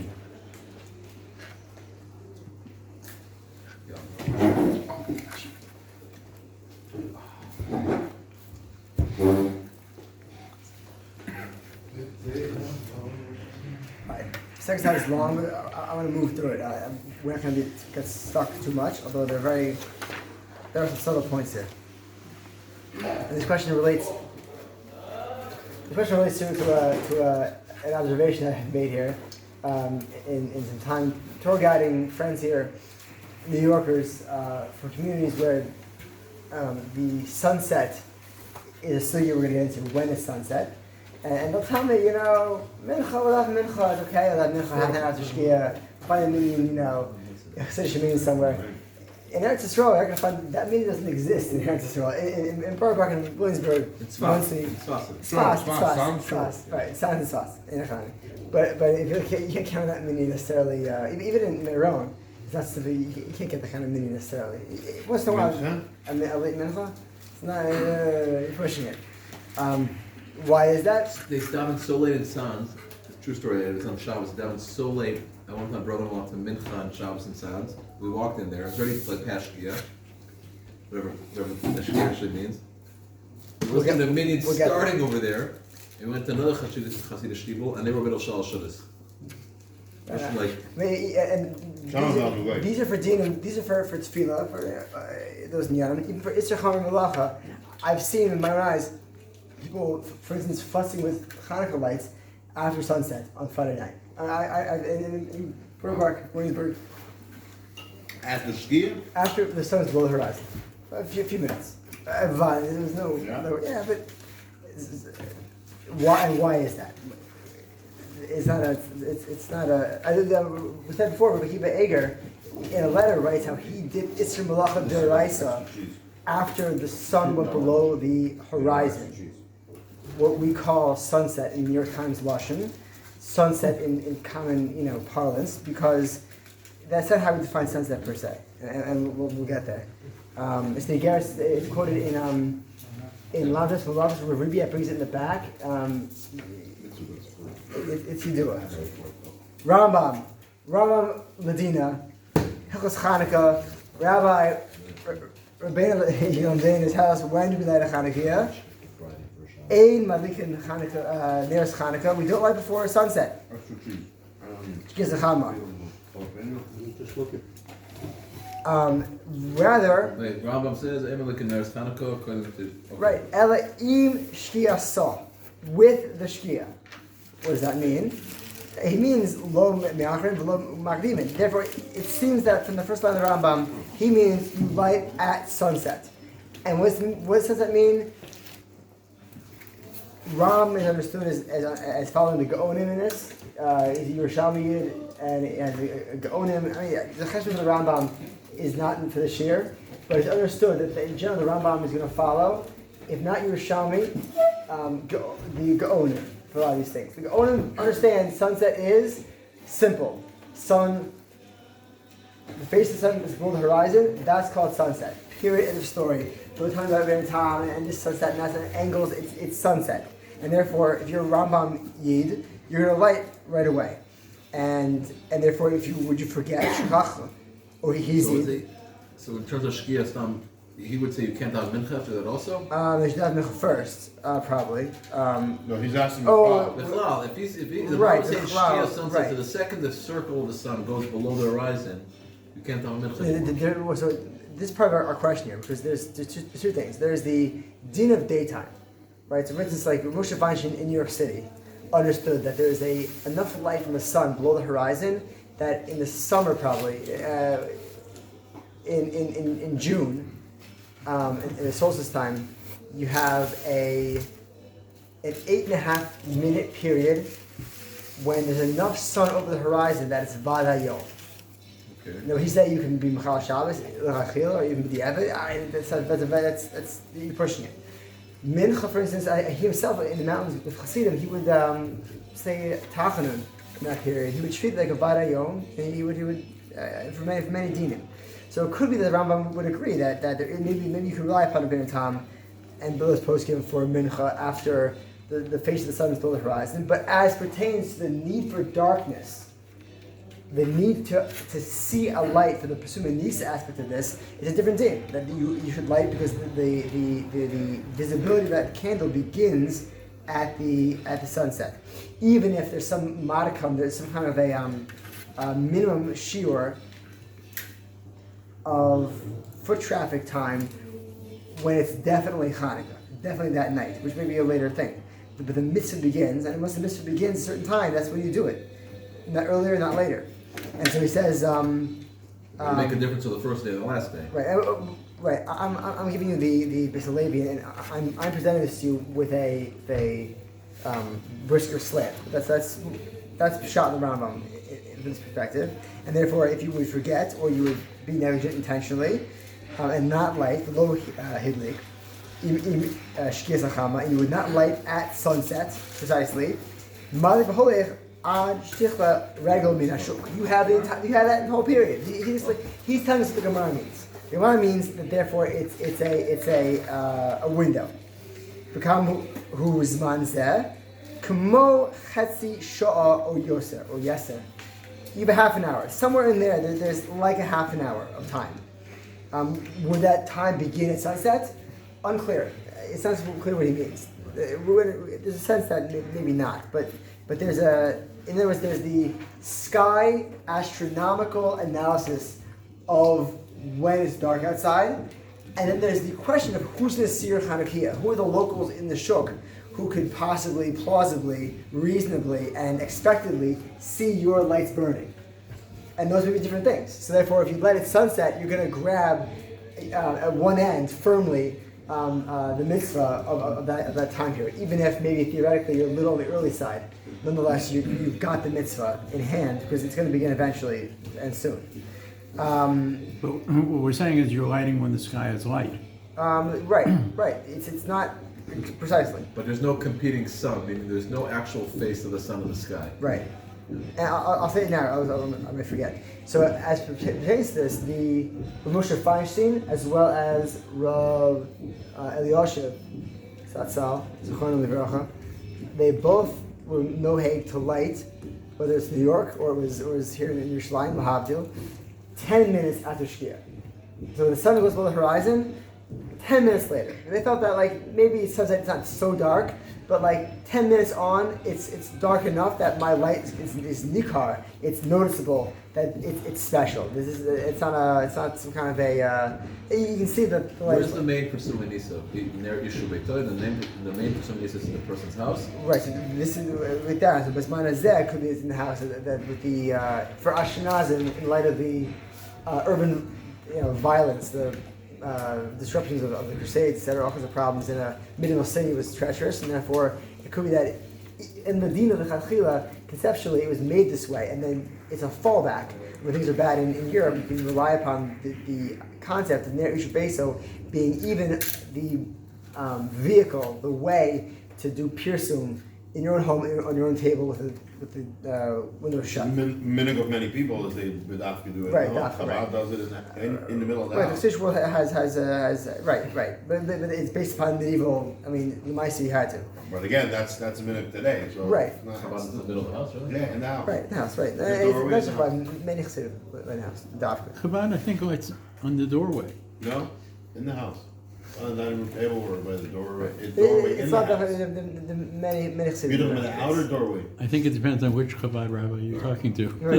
Second side is long, but I want to move through it. We're not going to get stuck too much, although there are some subtle points here. And this question relates to an observation that I've made here in some time tour guiding friends here, New Yorkers, from communities where the sunset is a sugya we're going to get into when it's sunset. And they'll tell me, mincha, we'll have mincha, it's okay, we'll have mincha, half an hour to shkia, find a meaning, Chassidish meaning somewhere. In Eretz Yisrael, you're going to find that meaning doesn't exist in Eretz Yisrael. In Borough Park and Williamsburg, It's Sfas. Sfas. Right, it sounds Sfas. But if you can't count that meaning necessarily, even in Meron, it's not something, you can't get that kind of meaning necessarily. Once in a while, a late mincha, it's not, you're pushing it. Why is that? They davened so late in Sanz. True story. It was on Shabbos. They davened so late. I one time brought him off to Mincha on Shabbos in Sanz. We walked in there. It was already like Pashkia, whatever Pashkia actually means. It was the minion starting over there. And we went to another Chassidish Shtibel, and they were Bidol Shal Shabbos. These are for din, these are for tefillah, for those niyanim, even for Isser Chama Melacha. I've seen in my own eyes people, for instance, fussing with Hanukkah lights after sunset on Friday night. In Borough Park, Williamsburg. After skiing? After the sun's below the horizon, a few minutes. There was no, but why is that? It's not we said before, but Kiba Eger in a letter writes how he did Isser Malacha D'Oraisa after the sun went below the horizon, what we call sunset in New York Times Lashon, sunset in common parlance, because that's not how we define sunset per se, and we'll get there. It's quoted in Lavdas where Rabbi brings it in the back. It's Yidua. Rambam Ladina, Hilchos Chanukah, Rabbi Rabbeinu Yonday in his house. When do we light a Chanukah? Ein Madlikin Chanukah, Neres Chanukah. We don't light before sunset. Gives a Chama. Rather, wait, Rambam says, Chanukah, according to. Right, Ela im shkia sa, with the shkia. What does that mean? He means lo me'achrin v'lo makdimin. Therefore, it seems that from the first line of the Rambam, he means you light at sunset. And what does sunset mean? Ram is understood as following the Gaonim in this. He's a Yerushalmi Yid, and Gaonim. I mean, the cheshbon of the Rambam is not for the shir, but it's understood that in general the Rambam is going to follow, if not Yerushalmi, the Gaonim for a lot of these things. The Gaonim understand sunset is simple. The face of the sun is below the horizon. That's called sunset. Period. End of story. We're talking about Ram Tam and this sunset and that's at angles. It's sunset, and therefore, if you're a Rambam Yid, you're going to light right away, and therefore, would you forget Shukach or Hizi? So in terms of Shkia Stam, he would say you can't have mincha after that also? They should have mincha first, probably. No, he's asking the Bichlal, if the right, Rambam saying Bichlal, Shkia sunset, right. to the second the circle of the sun goes below the horizon, you can't have mincha. So this is part of our question here, because there's two things. There's the din of daytime, right? So for instance, like Moshe Feinstein in New York City understood that there's enough light from the sun below the horizon that in the summer probably, in June, in the solstice time, you have an 8.5 minute period when there's enough sun over the horizon that it's vadayom. Okay. No, he said you can be Machal Shabbos, or you can be the Evet. That's you're pushing it. Mincha, for instance, he himself in the mountains with Hasidim, he would say Tachanun in that period. He would treat it like a Vadayom, and he would for many dinim. So it could be that the Rambam would agree that maybe you could rely upon a bin Tam and build his poskim for mincha after the face of the sun is below the horizon. But as pertains to the need for darkness, the need to see a light for the Pesumah Nisa aspect of this is a different thing. That you should light because the visibility of that candle begins at the sunset. Even if there's some modicum, there's some kind of a minimum shiur of foot traffic time when it's definitely Hanukkah, definitely that night, which may be a later thing. But the mitzvah begins, and once the mitzvah begins a certain time, that's when you do it. Not earlier, not later. And so he says, make a difference of the first day or the last day. Right. I'm giving you the Bais Levi, and I'm presenting this to you with a brisker slant. That's shot in the Rambam in this perspective, and therefore, if you would forget or you would be negligent intentionally and not light the low hidlik, shkias achama, and you would not light at sunset precisely. You have that whole period. He's telling us what the Gemara means. The Gemara means that therefore it's a window. Become whose manzeh, kamo chetzi sha'a or yoser or yeser. You have a half an hour. Somewhere in there, there's like a half an hour of time. Would that time begin at sunset? Unclear. It's not clear what he means. There's a sense that maybe not, but there's in other words, there's the sky astronomical analysis of when it's dark outside, and then there's the question of who's the Seir Chanukiah, who are the locals in the shuk who could possibly, plausibly, reasonably, and expectedly see your lights burning. And those would be different things. So therefore, if you let it sunset, you're going to grab at one end firmly the mitzvah of that time period, even if maybe theoretically you're a little on the early side. Nonetheless, you've got the mitzvah in hand because it's going to begin eventually and soon. But what we're saying is you're lighting when the sky is light. Right. It's not precisely. But there's no competing sun, meaning there's no actual face of the sun in the sky. Right. And I'll say it now. I may forget. So as pertains to this, the Moshe Feinstein as well as Rav Eliashiv Satzal Zichrono Livracha, they both were noheg to light, whether it's New York or it was here in Yerushalayim, Mahavdil, 10 minutes after Shkia. So when the sun goes below the horizon, 10 minutes later. And they felt that maybe sunset is not so dark, but 10 minutes on, it's dark enough that my light is nikar. It's noticeable that it's special. It's not some kind of a. You can see the light. Where's the main Pursuit Nisa? Near Yishuv Beitoy, the main Pursuit Nisa is in the person's house. Right. So this is with that. So Basmana Zeh could be in the house that with the for Ashkenazim in light of the urban violence, the disruptions of the Crusades, etc. All kinds of problems in a medieval city was treacherous, and therefore it could be that in Medina, the Chachila, conceptually it was made this way, and then it's a fallback. When things are bad in Europe, you can rely upon the concept of Ner Ishu Beso being even the vehicle, the way to do pirsum in your own home, on your own table with the windows shut. Minig of many people is they would have to do it. Right, Chabad does it in the middle of the Right, house. the Stitch world has right, but it's based upon medieval. I mean, the Maisi you had to. But again, that's a minute today. So Right. it's not- Chabad is in the middle of the house, really? Yeah, in the house. Right, the house, right. The doorway That's is why many Chassidim in the house. Dafka. Chabad, I think it's on the doorway. No, in the house. On the dining room table or by the doorway. It's It's in not the the house. many You're Chassidim. talking about the outer doorway. I think it depends on which Chabad rabbi you're talking to. No,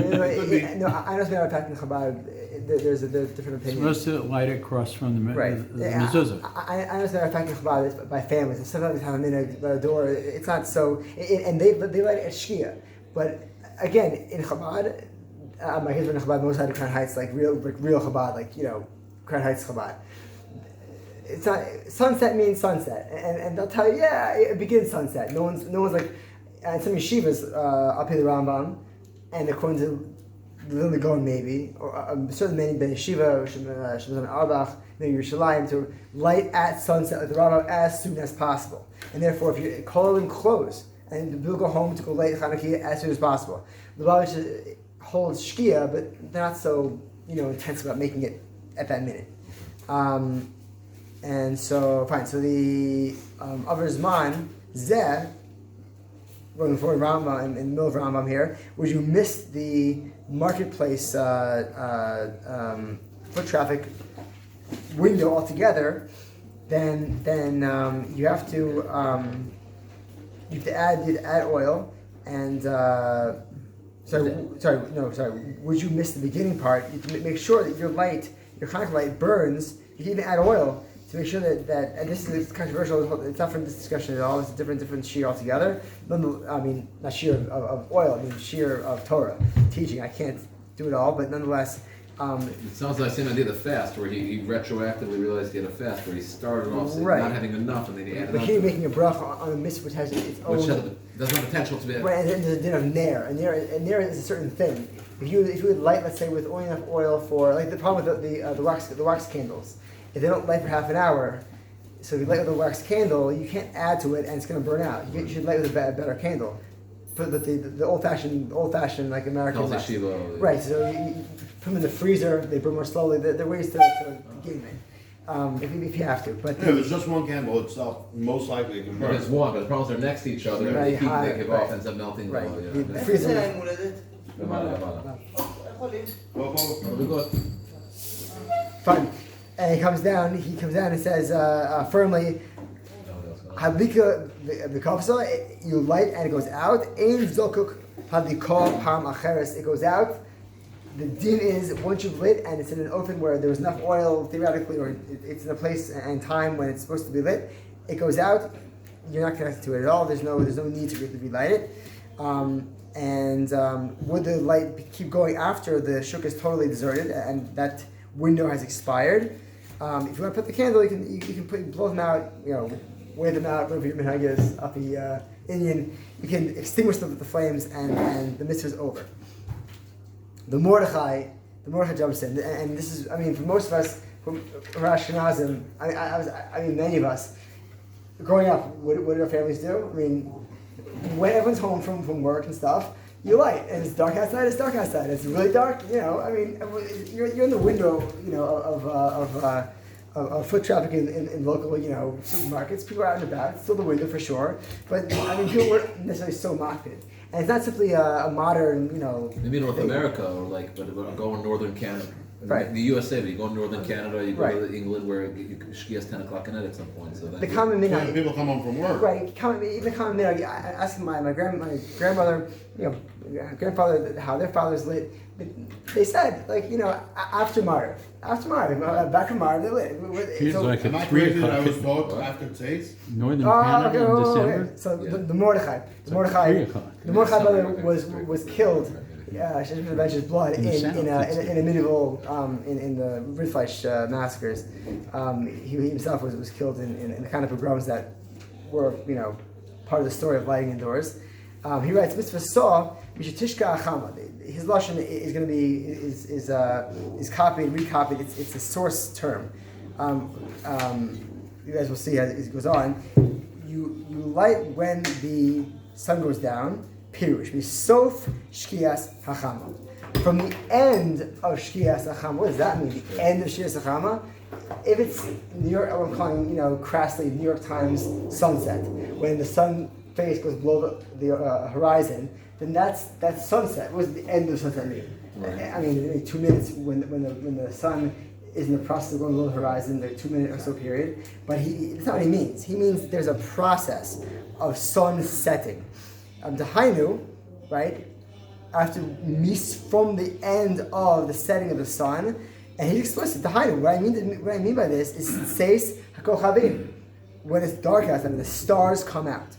I know about attacking Chabad. There's different opinions. Supposed to light it across from the Right. the mezuzah. I understand attacking Chabad by families. And sometimes they have them in a door. It's not so. And they light it at Shkia. But again, in Chabad, my kids were in Chabad. Most had Crown Heights, real Chabad, Crown Heights Chabad. It's not sunset means sunset, and they'll tell you, yeah, it begins sunset. No one's like, and some yeshivas up here the Rambam, and according to the Gaon maybe, or certain many ben yeshiva, Shemazan Arbach, Yerushalayim, to light at sunset like the Rambam as soon as possible, and therefore if you call them close, and we'll go home to go light Chanukah as soon as possible. The Babish holds Shkia, but they're not so intense about making it at that minute. And so, fine. So the Avar Zman Zeh, going forward Rambam in the middle of Rambam here, where you miss the marketplace foot traffic window altogether, then you have to add oil and Would you miss the beginning part? You can make sure that your Hanukkah light burns. You can even add oil to make sure that and this is controversial. It's not from this discussion at all. It's a different shear altogether. Not shear of oil. I mean shear of Torah teaching. I can't do it all, but nonetheless. It sounds like the same idea of the fast, where he retroactively realized he had a fast, where he started off not having enough, and then he added But on. here you're making a bracha on a mitzvah which has its own. Which doesn't have potential to be. Right, and there's a din of nair, and nair is a certain thing. If you would light, let's say, with only enough oil for the problem with the wax candles, if they don't light for half an hour, so if you light with a wax candle, you can't add to it, and it's going to burn out. You should light with a better candle. But the old fashioned like American wax. Right, so you put them in the freezer, they burn more slowly. There are ways to game it. If you have to, but if it's just one candle itself, most likely it can burn. It's one, but the problems are next to each other. Right, And they high, give right. off, ends up melting. Right. The The freezer. Fine. And he comes down and says firmly, Hadlika the kafsa, you light and it goes out. Ein zokuk hadlika pam acheres, it goes out. The din is once you've lit and it's in an oven where there's enough oil theoretically, or it's in a place and time when it's supposed to be lit, it goes out. You're not connected to it at all. There's no need to relight it. Would the light keep going after the shuk is totally deserted and that window has expired? If you want to put the candle, you can blow them out. Weigh them out. Whatever your minhag is, up the Indian, you can extinguish them with the flames, and the mitzvah is over. The Mordechai jumps in, and this is, for most of us, Ashkenazim, I mean, many of us, growing up, what did our families do? I mean, when everyone's home from work and stuff, you light, and it's dark outside. It's dark outside. It's really dark. I mean, you're in the window, of foot traffic in local, supermarkets. People are out and about. It's still the window for sure. But I mean, people weren't necessarily so marketed. And it's not simply a modern, Maybe North America, or but go in northern Canada. Right. The USA, but you go in northern Canada, you go to England, where Shkias 10 o'clock at night at some point. So the common midnight. People come home from work. Right. Even common midnight. I asked my grandmother, grandfather, how their fathers lit. They said, after Marv. Back from Marv, they lit. Feels like Am I at 3 crazy that I o'clock. was taught after taste? Northern Canada in December. So the Mordechai, It's like 3 o'clock. the Mordechai brother was killed. Sheshet Avenger's blood in a medieval in the Rindfleisch massacres. He himself was killed in the kind of pogroms that were part of the story of lighting indoors. He writes mitzvah saw mishatishka achama. His lashon is going to be is copied, recopied. It's a source term. You guys will see as it goes on. You light when the sun goes down. Pirush, misof shkias hachama. From the end of shkias hachama, what does that mean? The end of shkias hachama. If it's New York, I'm calling crassly New York Times sunset, when the sun face goes below the horizon, then that's sunset. What does the end of sunset mean? Right. I mean, maybe 2 minutes when the sun is in the process of going below the horizon, the 2 minute or so period. But that's not what he means. He means there's a process of sun setting. The Hainu, right, after from the end of the setting of the sun, and he's explicit. The Hainu, what I mean by this is Seis HaKochavim. When it's dark outside, the stars come out.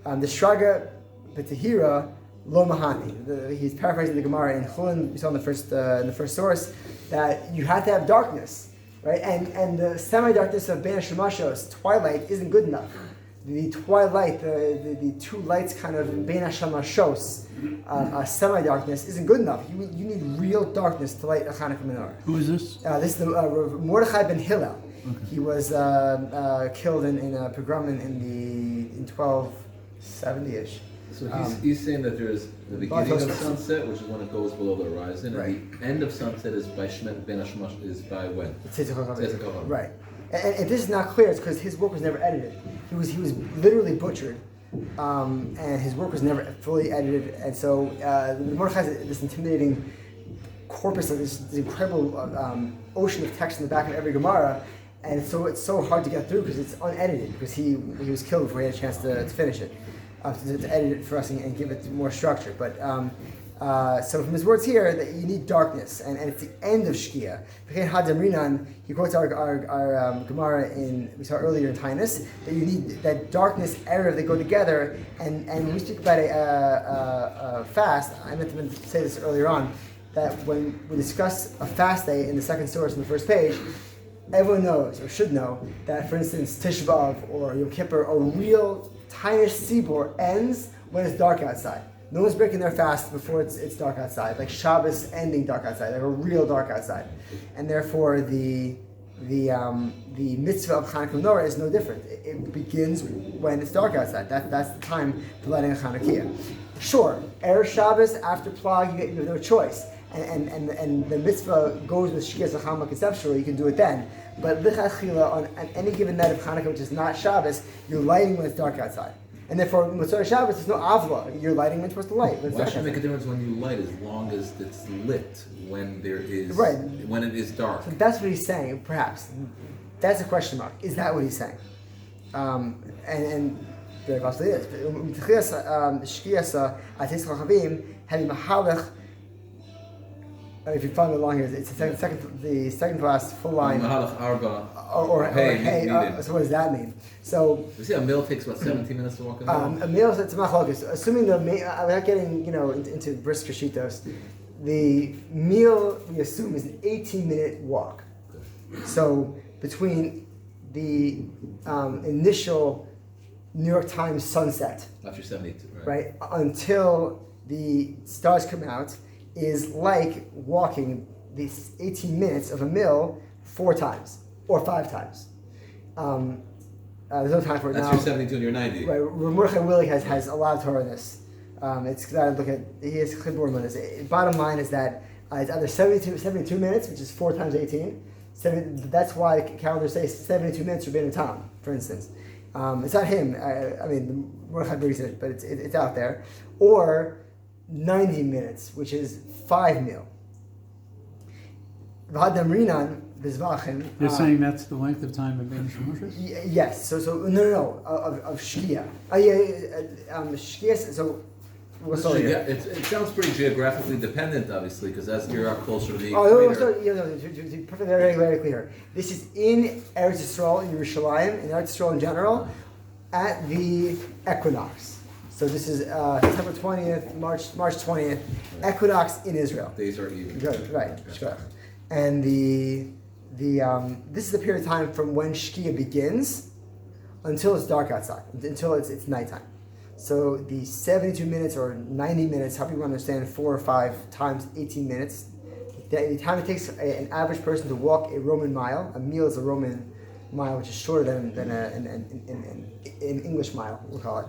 The Shraga B'Tehira Lo Mahani. He's paraphrasing the Gemara in Chulin. We saw in the first source that you have to have darkness, right? And the semi-darkness of Bein HaShemashos, twilight, isn't good enough. The twilight, the two lights kind of Bein HaShamashos, semi-darkness isn't good enough. You need real darkness to light a Chanukah menorah. Who is this? This is the Mordechai ben Hillel. Okay. He was killed in a pogrom in 1270-ish. So he's saying that there's the beginning of sunset, which is when it goes below the horizon, right. And the end of sunset is by Ben Hashmash is by when? Right. And if this is not clear, it's because his work was never edited. He was literally butchered, and his work was never fully edited. And so Mordechai has this intimidating corpus of this incredible ocean of text in the back of every Gemara, and so it's so hard to get through because it's unedited, because he was killed before he had a chance to finish it, to edit it for us and give it more structure. But so from his words here, that you need darkness, and it's the end of Shkia. He quotes our Gemara we saw earlier in Tainus, that you need that darkness, Erev, they go together, and when we speak about a fast, I meant to say this earlier on, that when we discuss a fast day in the second source on the first page, everyone knows, or should know, that for instance, Tisha B'Av or Yom Kippur, a real Tainus Sibor ends when it's dark outside. No one's breaking their fast before it's dark outside, like Shabbos ending dark outside, like a real dark outside. And therefore the mitzvah of Chanukah menorah is no different. It begins when it's dark outside. That's the time for lighting a Chanukiah. Sure, Erev Shabbos after Plag, you have no choice. And the mitzvah goes with Shkias HaChamah conceptually, you can do it then. But L'chachila, on any given night of Hanukkah, which is not Shabbos, you're lighting when it's dark outside. And therefore, Motzei Shabbos, there's no avla. You're lighting when it's supposed to light. Why should it make a difference when you light, as long as it's lit when there is when it is dark? So that's what he's saying, perhaps. That's a question mark. Is that what he's saying? And very possibly is. Shkiasa atis chachavim having mahalach. If you follow along here, it's the second to last full line. Mahalach arba. Or hey, so what does that mean? So you see, a meal takes what 17 minutes to walk in. A meal, it's machlokas. Assuming without getting into brisk shitos, the meal we assume is an 18-minute walk. So between the initial New York Times sunset, after 72, right, until the stars come out, is like walking these 18 minutes of a mill 4 times or 5 times. There's no time for it That's now. your 72 and your 90. Right, Mordechai Willig has a lot of Torah in this. It's because I look at he has chibur on this. Bottom line is that it's either 72 minutes, which is 4 times 18. That's why calendars say 72 minutes for Ben Tam, for instance. It's not him. I mean, Mordechai brings it, but it's out there. Or 90 minutes, which is 5 meal. V'hadam rinan b'zvachim. You're saying that's the length of time of Ben Shemoshes? Yes. So no. Of Shkia. Shkia. So. It sounds pretty geographically dependent, obviously, because as you're out closer to the to be perfectly very, very clear. This is in Eretz Yisrael, in Yerushalayim, in Eretz Yisrael in general, at the equinox. So this is September 20th, March 20th, equinox in Israel. Days are even. Good, right. Sure. And this is the period of time from when Shkia begins until it's dark outside, until it's nighttime. So the 72 minutes or 90 minutes, however you want to understand, 4 or 5 times 18 minutes, the time it takes an average person to walk a Roman mile. A mile is a Roman mile, which is shorter than an English mile, we'll call it.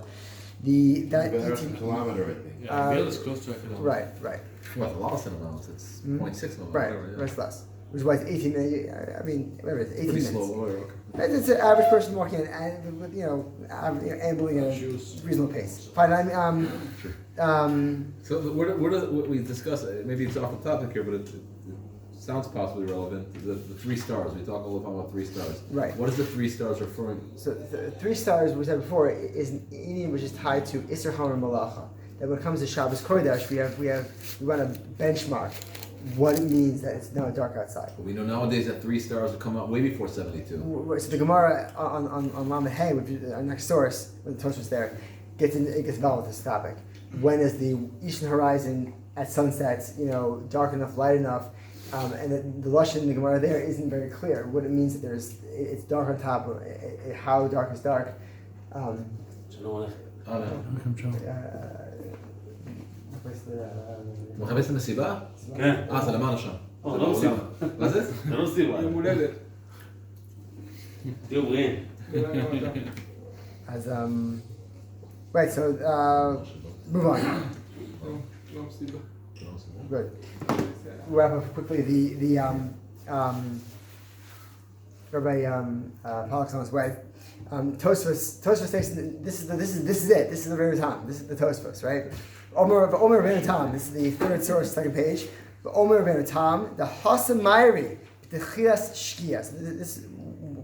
About a kilometer, I think. Yeah, Bill is close to a kilometer. Right. Well, the lawless miles, it's 0.6 miles. Right, Whatever, yeah. much less. Which is why it's 18 minutes. I mean, whatever it's 18 Pretty minutes. slow. Okay. It's an average person walking and with ambling at a reasonable pace. Fine. So what we discussed, maybe it's off the topic here, but it sounds possibly relevant. The 3 stars. We talk all the time about 3 stars. Right. What is the 3 stars referring to? So the 3 stars we said before is an Indian which is tied to Isser Hamar Malacha. That when it comes to Shabbos Kodesh, we want to benchmark what it means that it's now dark outside. But we know nowadays that 3 stars will come out way before 72. So the Gemara on Lamed Hay, which is our next source, when the Tosfos was there, gets involved with this topic. When is the eastern horizon at sunsets, dark enough, light enough? And the lashon in the Gemara there isn't very clear. What it means that it's dark on top, or how dark is dark. מחפש למסיבה? כן. זה למעלה שם. לא, לא סיבה. מה זה? זה לא סיבה. יום הולדת. תהיו בריאים. As right, so move on. לא סיבה. Good. We'll wrap up quickly. The Rabbi Pollack's on his way. Tosfos takes this is it. This is the very time. This is the Tosfos, right? Omer Ben Tam. This is the 3rd source, 2nd page. Omer Ben Tam, the Hasamayri, the Chias Shkia. So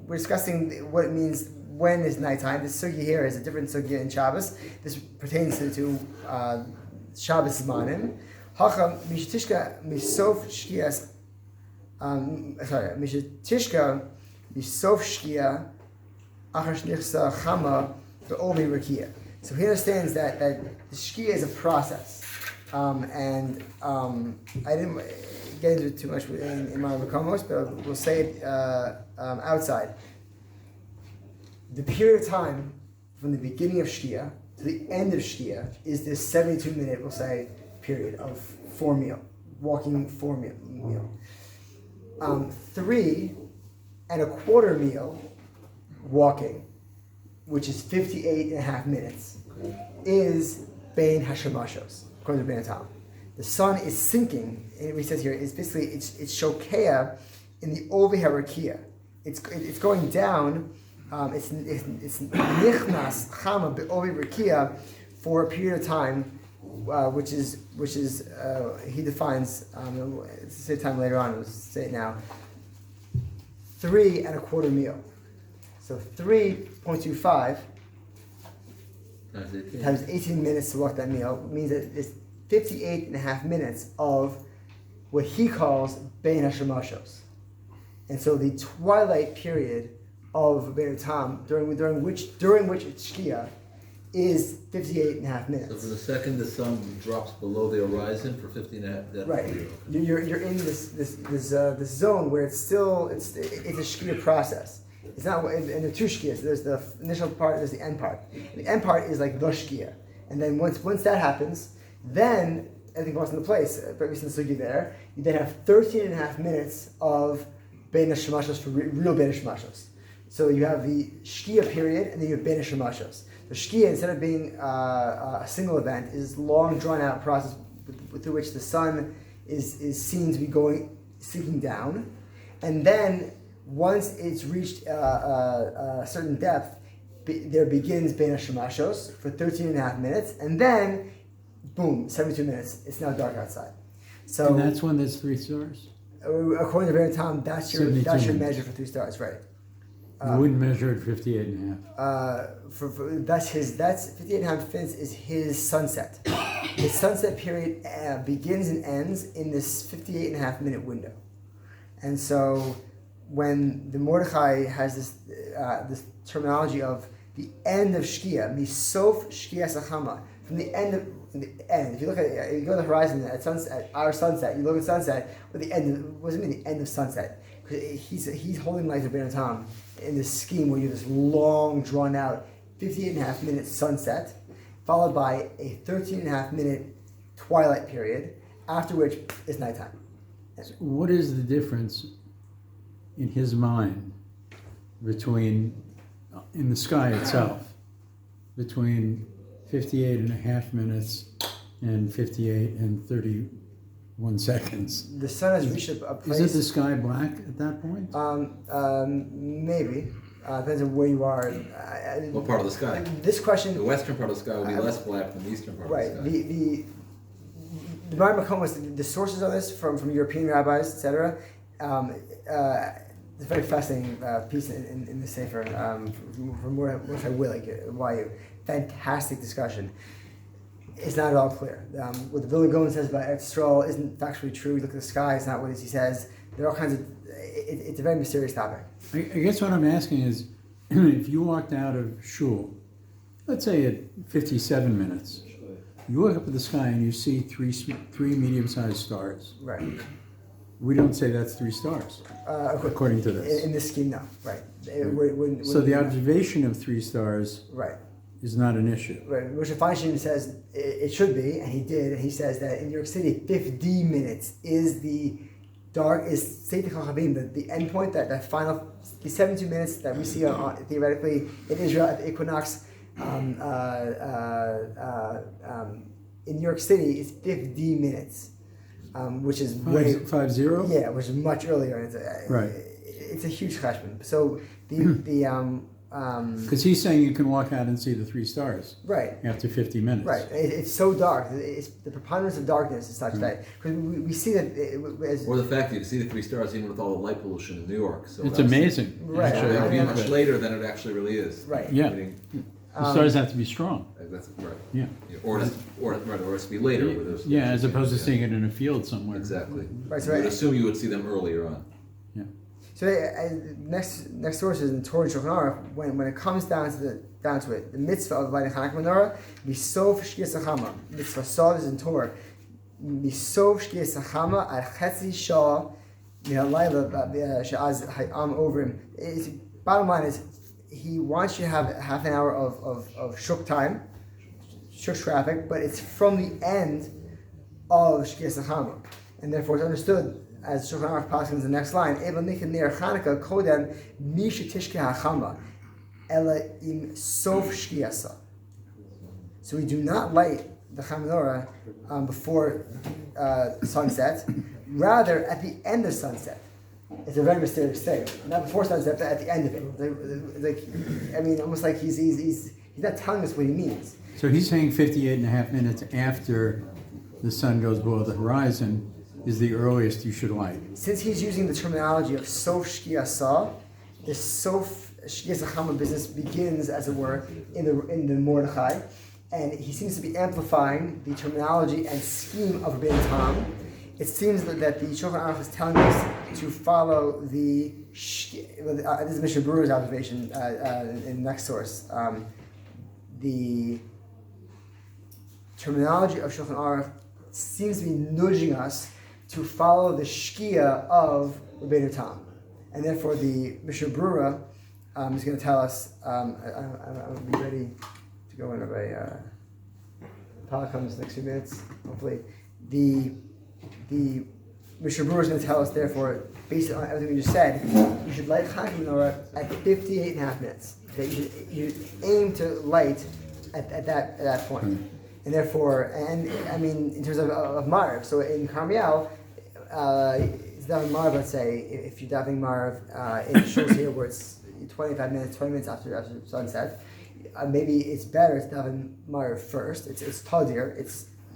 we're discussing what it means when is nighttime. This sugya here is a different sugya in Shabbos. This pertains to Shabbos Zmanim. Hacha Mishtishka Misof Shkias. Mishtishka Misof Shkia Achar Shnichsa Chama Be'omi Rakia. So he understands that the Shkia is a process, and I didn't get into it too much in my Makomos, but we'll say it outside. The period of time from the beginning of Shkia to the end of Shkia is this 72-minute, we'll say, period of 4 meal, walking 4 meal. 3 1/4 meal walking, which is 58.5 minutes, is Bein Hashemashos, according to Ben Tam. The sun is sinking, and what he says here is basically it's Shokeah in the Ovi Harakia. It's going down. It's Nichnas Chama Be'ovi Rakia for a period of time, which is he defines. It's the same time later on. We'll say it now. 3 1/4 meal. So 3.25 times 18 minutes to walk that meal means that it's 58.5 minutes of what he calls Bein Hashemashos. And so the twilight period of Ben Tam, during which it's Shkia, is 58.5 minutes. So for the second the sun drops below the horizon for 15.5. Right. You're in this zone where it's a Shkia process. It's not, and there are 2 shkias. There's the initial part, there's the end part. The end part is like the shkia. And then once that happens, then everything falls into place. But we see the sugi there. You then have 13.5 minutes of Bein HaShemashos for real Bein HaShemashos. So you have the Shkia period, and then you have Bein HaShemashos. The Shkia, instead of being a single event, is this long, drawn-out process through which the sun is seen to be sinking down, and then once it's reached a certain depth, there begins Bein HaShemashos for 13 and a half minutes, and then, boom, 72 minutes, it's now dark outside. So And that's when there's 3 stars? according to Bein Tom, that's your 72 measure minutes. for 3 stars, right? You wouldn't measure at 58 and a half. That's 58 and a half minutes is his sunset. His sunset period begins and ends in this 58 and a half minute window. And so when the Mordechai has this terminology of the end of Shkia, misof Shkia Sachama, from the end. If you look at you go to the horizon at sunset, our sunset, you look at sunset, but the end, what does it mean the end of sunset? Because he's holding light of Ben Tom in this scheme where you have this long, drawn out 58 and a half minute sunset, followed by a 13 and a half minute twilight period, after which is nighttime. What is the difference in his mind between, in the sky itself, between 58 and a half minutes and 58 and 31 seconds? The sun has reached a place. Is it the sky black at that point? Maybe. Depends on where you are. What part of the sky? This question. The western part of the sky will be less black than the eastern part Right. of the sky. The Makom was the sources of this from European rabbis, etc. It's a very fascinating piece in the Sefer from Mordechai Willig, YU. Fantastic discussion. It's not at all clear. What the Vilna Gaon says about Eretz Yisrael isn't factually true. You look at the sky, it's not what he says. There are all kinds of. It's a very mysterious topic. I guess what I'm asking is, if you walked out of shul, let's say at 57 minutes, you look up at the sky and you see three medium-sized stars. Right. We don't say that's 3 stars, according to this. In this scheme, no. Right. So the observation of 3 stars right. is not an issue. Right. Moshe Feinstein says it should be, and he did, and he says that in New York City, 50 minutes is the dark, is Seit Chachamim, the end point, that final, the 72 minutes that we see theoretically in Israel at the equinox. In New York City, it's 50 minutes, which is way 50? Yeah, which is much earlier. Right. It's a huge cheshbon. So because he's saying you can walk out and see the 3 stars. Right. After 50 minutes. Right. It's so dark. It's the preponderance of darkness is such that because we see that Or the fact that you can see the 3 stars even with all the light pollution in New York. So it's amazing. Right. It would be much later than it actually really is. Right. Yeah. Meaning, The stars have to be strong. that's right. Yeah. Or it's to be later. Where there's, Yeah, as opposed to seeing it in a field somewhere. Exactly. Right, so You would assume you would see them earlier on. Yeah. So next source is in Torah and Shulchan Aruch. When it comes down to it, the mitzvah of lighting Chanukah menorah, misof shkiyas hachama. Mitzvah saw this in Torah. Misof shkiyas hachama al chetzi shah mihalayla she'az hayam over him. Bottom line is, he wants you to have half an hour of shuk time, shuk traffic, but it's from the end of shkiyas hachama, and therefore it's understood. As Shulchan Aruch passes in the next line, Eva Nichin Ner Chanukah Kodem Misha Tishke Hachama Ela Im Sof Shkiyasa. So we do not light the menorah before sunset, rather at the end of sunset. It's a very mysterious thing. Not before sunset, but at the end of it. Almost like he's not telling us what he means. So he's saying 58 and a half minutes after the sun goes below the horizon is the earliest you should light. Since he's using the terminology of Sof Shkiyasa, the Sof Shkiyas Hachama business begins, as it were, in the Mordechai, and he seems to be amplifying the terminology and scheme of Rabbeinu Tam. It seems that the Shulchan Aruch is telling us to follow this is Mishnah Brewer's observation in the next source. The terminology of Shulchan Aruch seems to be nudging us to follow the shkia of Rabbeinu Tam. And therefore the Mishnah Brura is going to tell us, I'll be ready to go in Rabbi Pala comes next few minutes, hopefully. The Mr. Brewer is going to tell us, therefore, based on everything we just said, you should light Hanukkah menorah at 58.5 minutes. That you aim to light at that point. And therefore, in terms of Marv, so in Carmiel, it's davening Marv, let's say, if you're davening Marv in shows here where it's 20 minutes after sunset, maybe it's better to daven Marv first. It's tadir,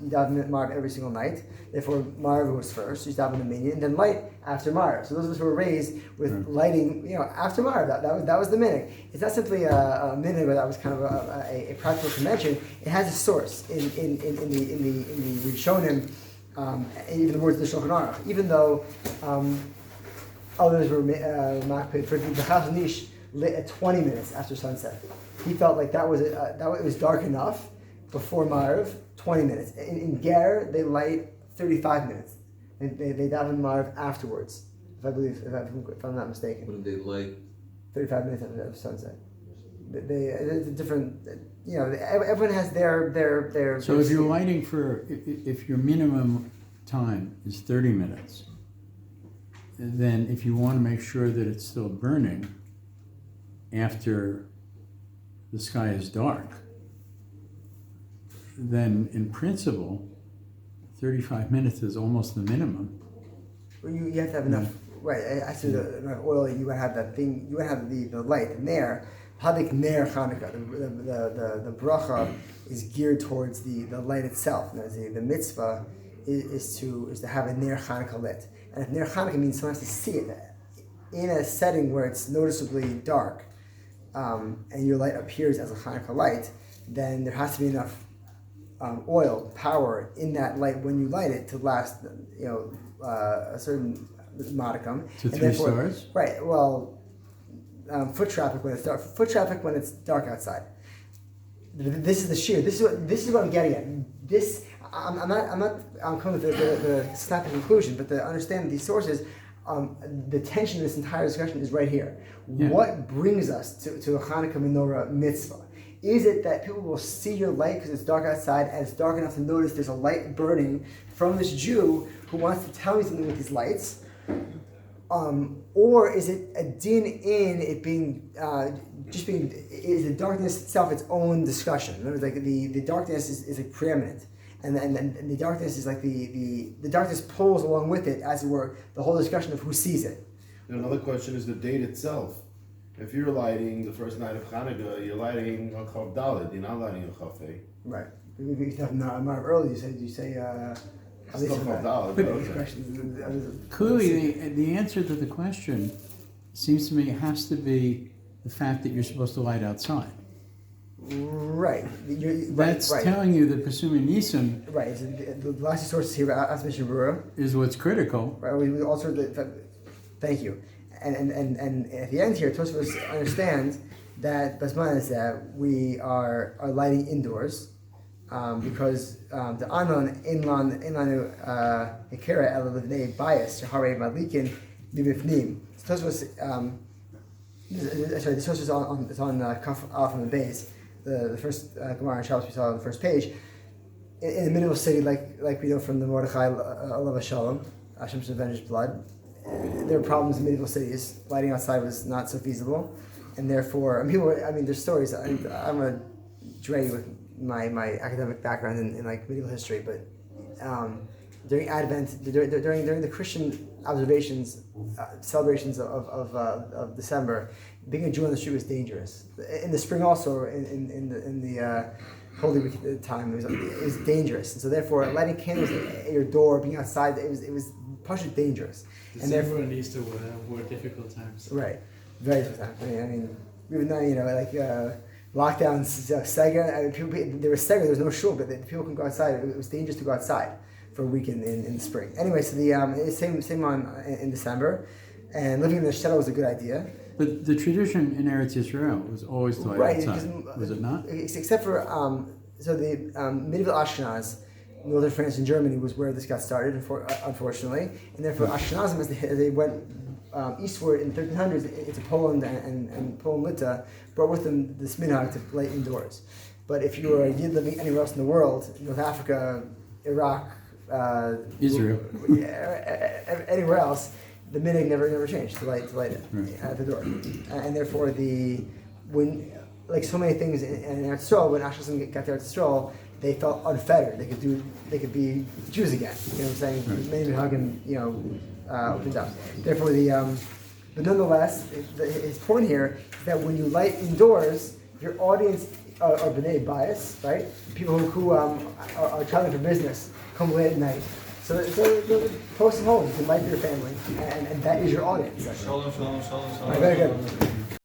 you daven Marv every single night. Therefore, Marv was first. You daven the minyan, and then light after Marv. So those of us who were raised with lighting, after Marv, that was the minhag. It's not simply a minhag, but that was kind of a practical convention. It has a source in the Rishonim, even the words of the Shulchan Aruch. Even though others were makpid, for the Chazon Ish lit at 20 minutes after sunset. He felt like it was dark enough before Marv. 20 minutes. In Ger, they light 35 minutes. They daven Marv afterwards, if I'm not mistaken. When did they light? 35 minutes after sunset. It's a different, everyone has their. So if you're lighting if your minimum time is 30 minutes, then if you want to make sure that it's still burning after the sky is dark, then in principle, 35 minutes is almost the minimum. Well, you have to have enough, right? Actually, enough oil. You gotta have that thing. You gotta have the light. The ner, hadik ner Chanukah. The bracha is geared towards the light itself. The mitzvah is to have a ner Chanukah lit. And if ner Chanukah means someone has to see it in a setting where it's noticeably dark, and your light appears as a Chanukah light, then there has to be enough oil, power in that light when you light it to last, a certain modicum. To 3 stars? Right. Well, foot traffic when it's dark. Foot traffic when it's dark outside. This is the sheer. This is what I'm getting at. This I'm coming to the snappy conclusion, but to understand these sources, the tension of this entire discussion is right here. Yeah. What brings us to a Hanukkah menorah mitzvah? Is it that people will see your light because it's dark outside and it's dark enough to notice there's a light burning from this Jew who wants to tell me something with these lights? Or is it a din in it being, is the darkness itself its own discussion? In other words, like the darkness is like preeminent. And the darkness is like the darkness pulls along with it, as it were, the whole discussion of who sees it. And another question is the date itself. If you're lighting the first night of Hanukkah, you're lighting on Chav Daled, you're not lighting on Chav Hey. Right. You have Marv early, you say Still Chav Daled. Clearly, the answer to the question seems to me has to be the fact that you're supposed to light outside. Right. That's telling you that Pesumim Nisim. Right. The last sources here, as Mr. Brewer, is what's critical. Right. We also. Thank you. And at the end here, Tosfos understands that Basman is that we are lighting indoors because the anon inlanu hekera el levnei bias shahare malikin b'mifnim. Tosfos sorry, this Tosfos is on Kaf Alf on the base. The first Gemara and Shabbos we saw on the first page. In the middle of the city, like we know from the Mordechai Alav Shalom, Hashem should avenge his blood. There are problems in medieval cities. Lighting outside was not so feasible, and therefore, there's stories. I'm a dray with my academic background in like medieval history, but during Advent, during the Christian observations, celebrations of December, being a Jew on the street was dangerous. In the spring, also in the Holy Week time, it was dangerous, and so therefore, lighting candles at your door, being outside, it was partially dangerous. December and Easter were difficult times. Right, very difficult times. I mean, even though lockdowns, Sega. There was Sega. There was no shul, but people can go outside. It was dangerous to go outside for a week in the spring. Anyway, so the same in December, and living in the shtetl was a good idea. But the tradition in Eretz Yisrael was always to light outside. Was it not? Except for the medieval Ashkenaz. Northern France and Germany was where this got started, unfortunately, and therefore Ashkenazim, as they went eastward in the 1300s into Poland and Poland-Lita, brought with them this minhag to light indoors. But if you were a Yid living anywhere else in the world, North Africa, Iraq, Israel. Anywhere else, the minhag never changed to light it at the door, and therefore when like so many things in Eretz Yisrael, when Ashkenazim got to Eretz Yisrael, they felt unfettered. They could be Jews again. You know what I'm saying? Many minhagim, opened up. Therefore, but nonetheless, his point here is that when you light indoors, your audience are b'nei bias, right? People who are traveling for business come late at night. So post at home, you can light for your family, and that is your audience. Shalom, shalom, shalom, shalom. Very good.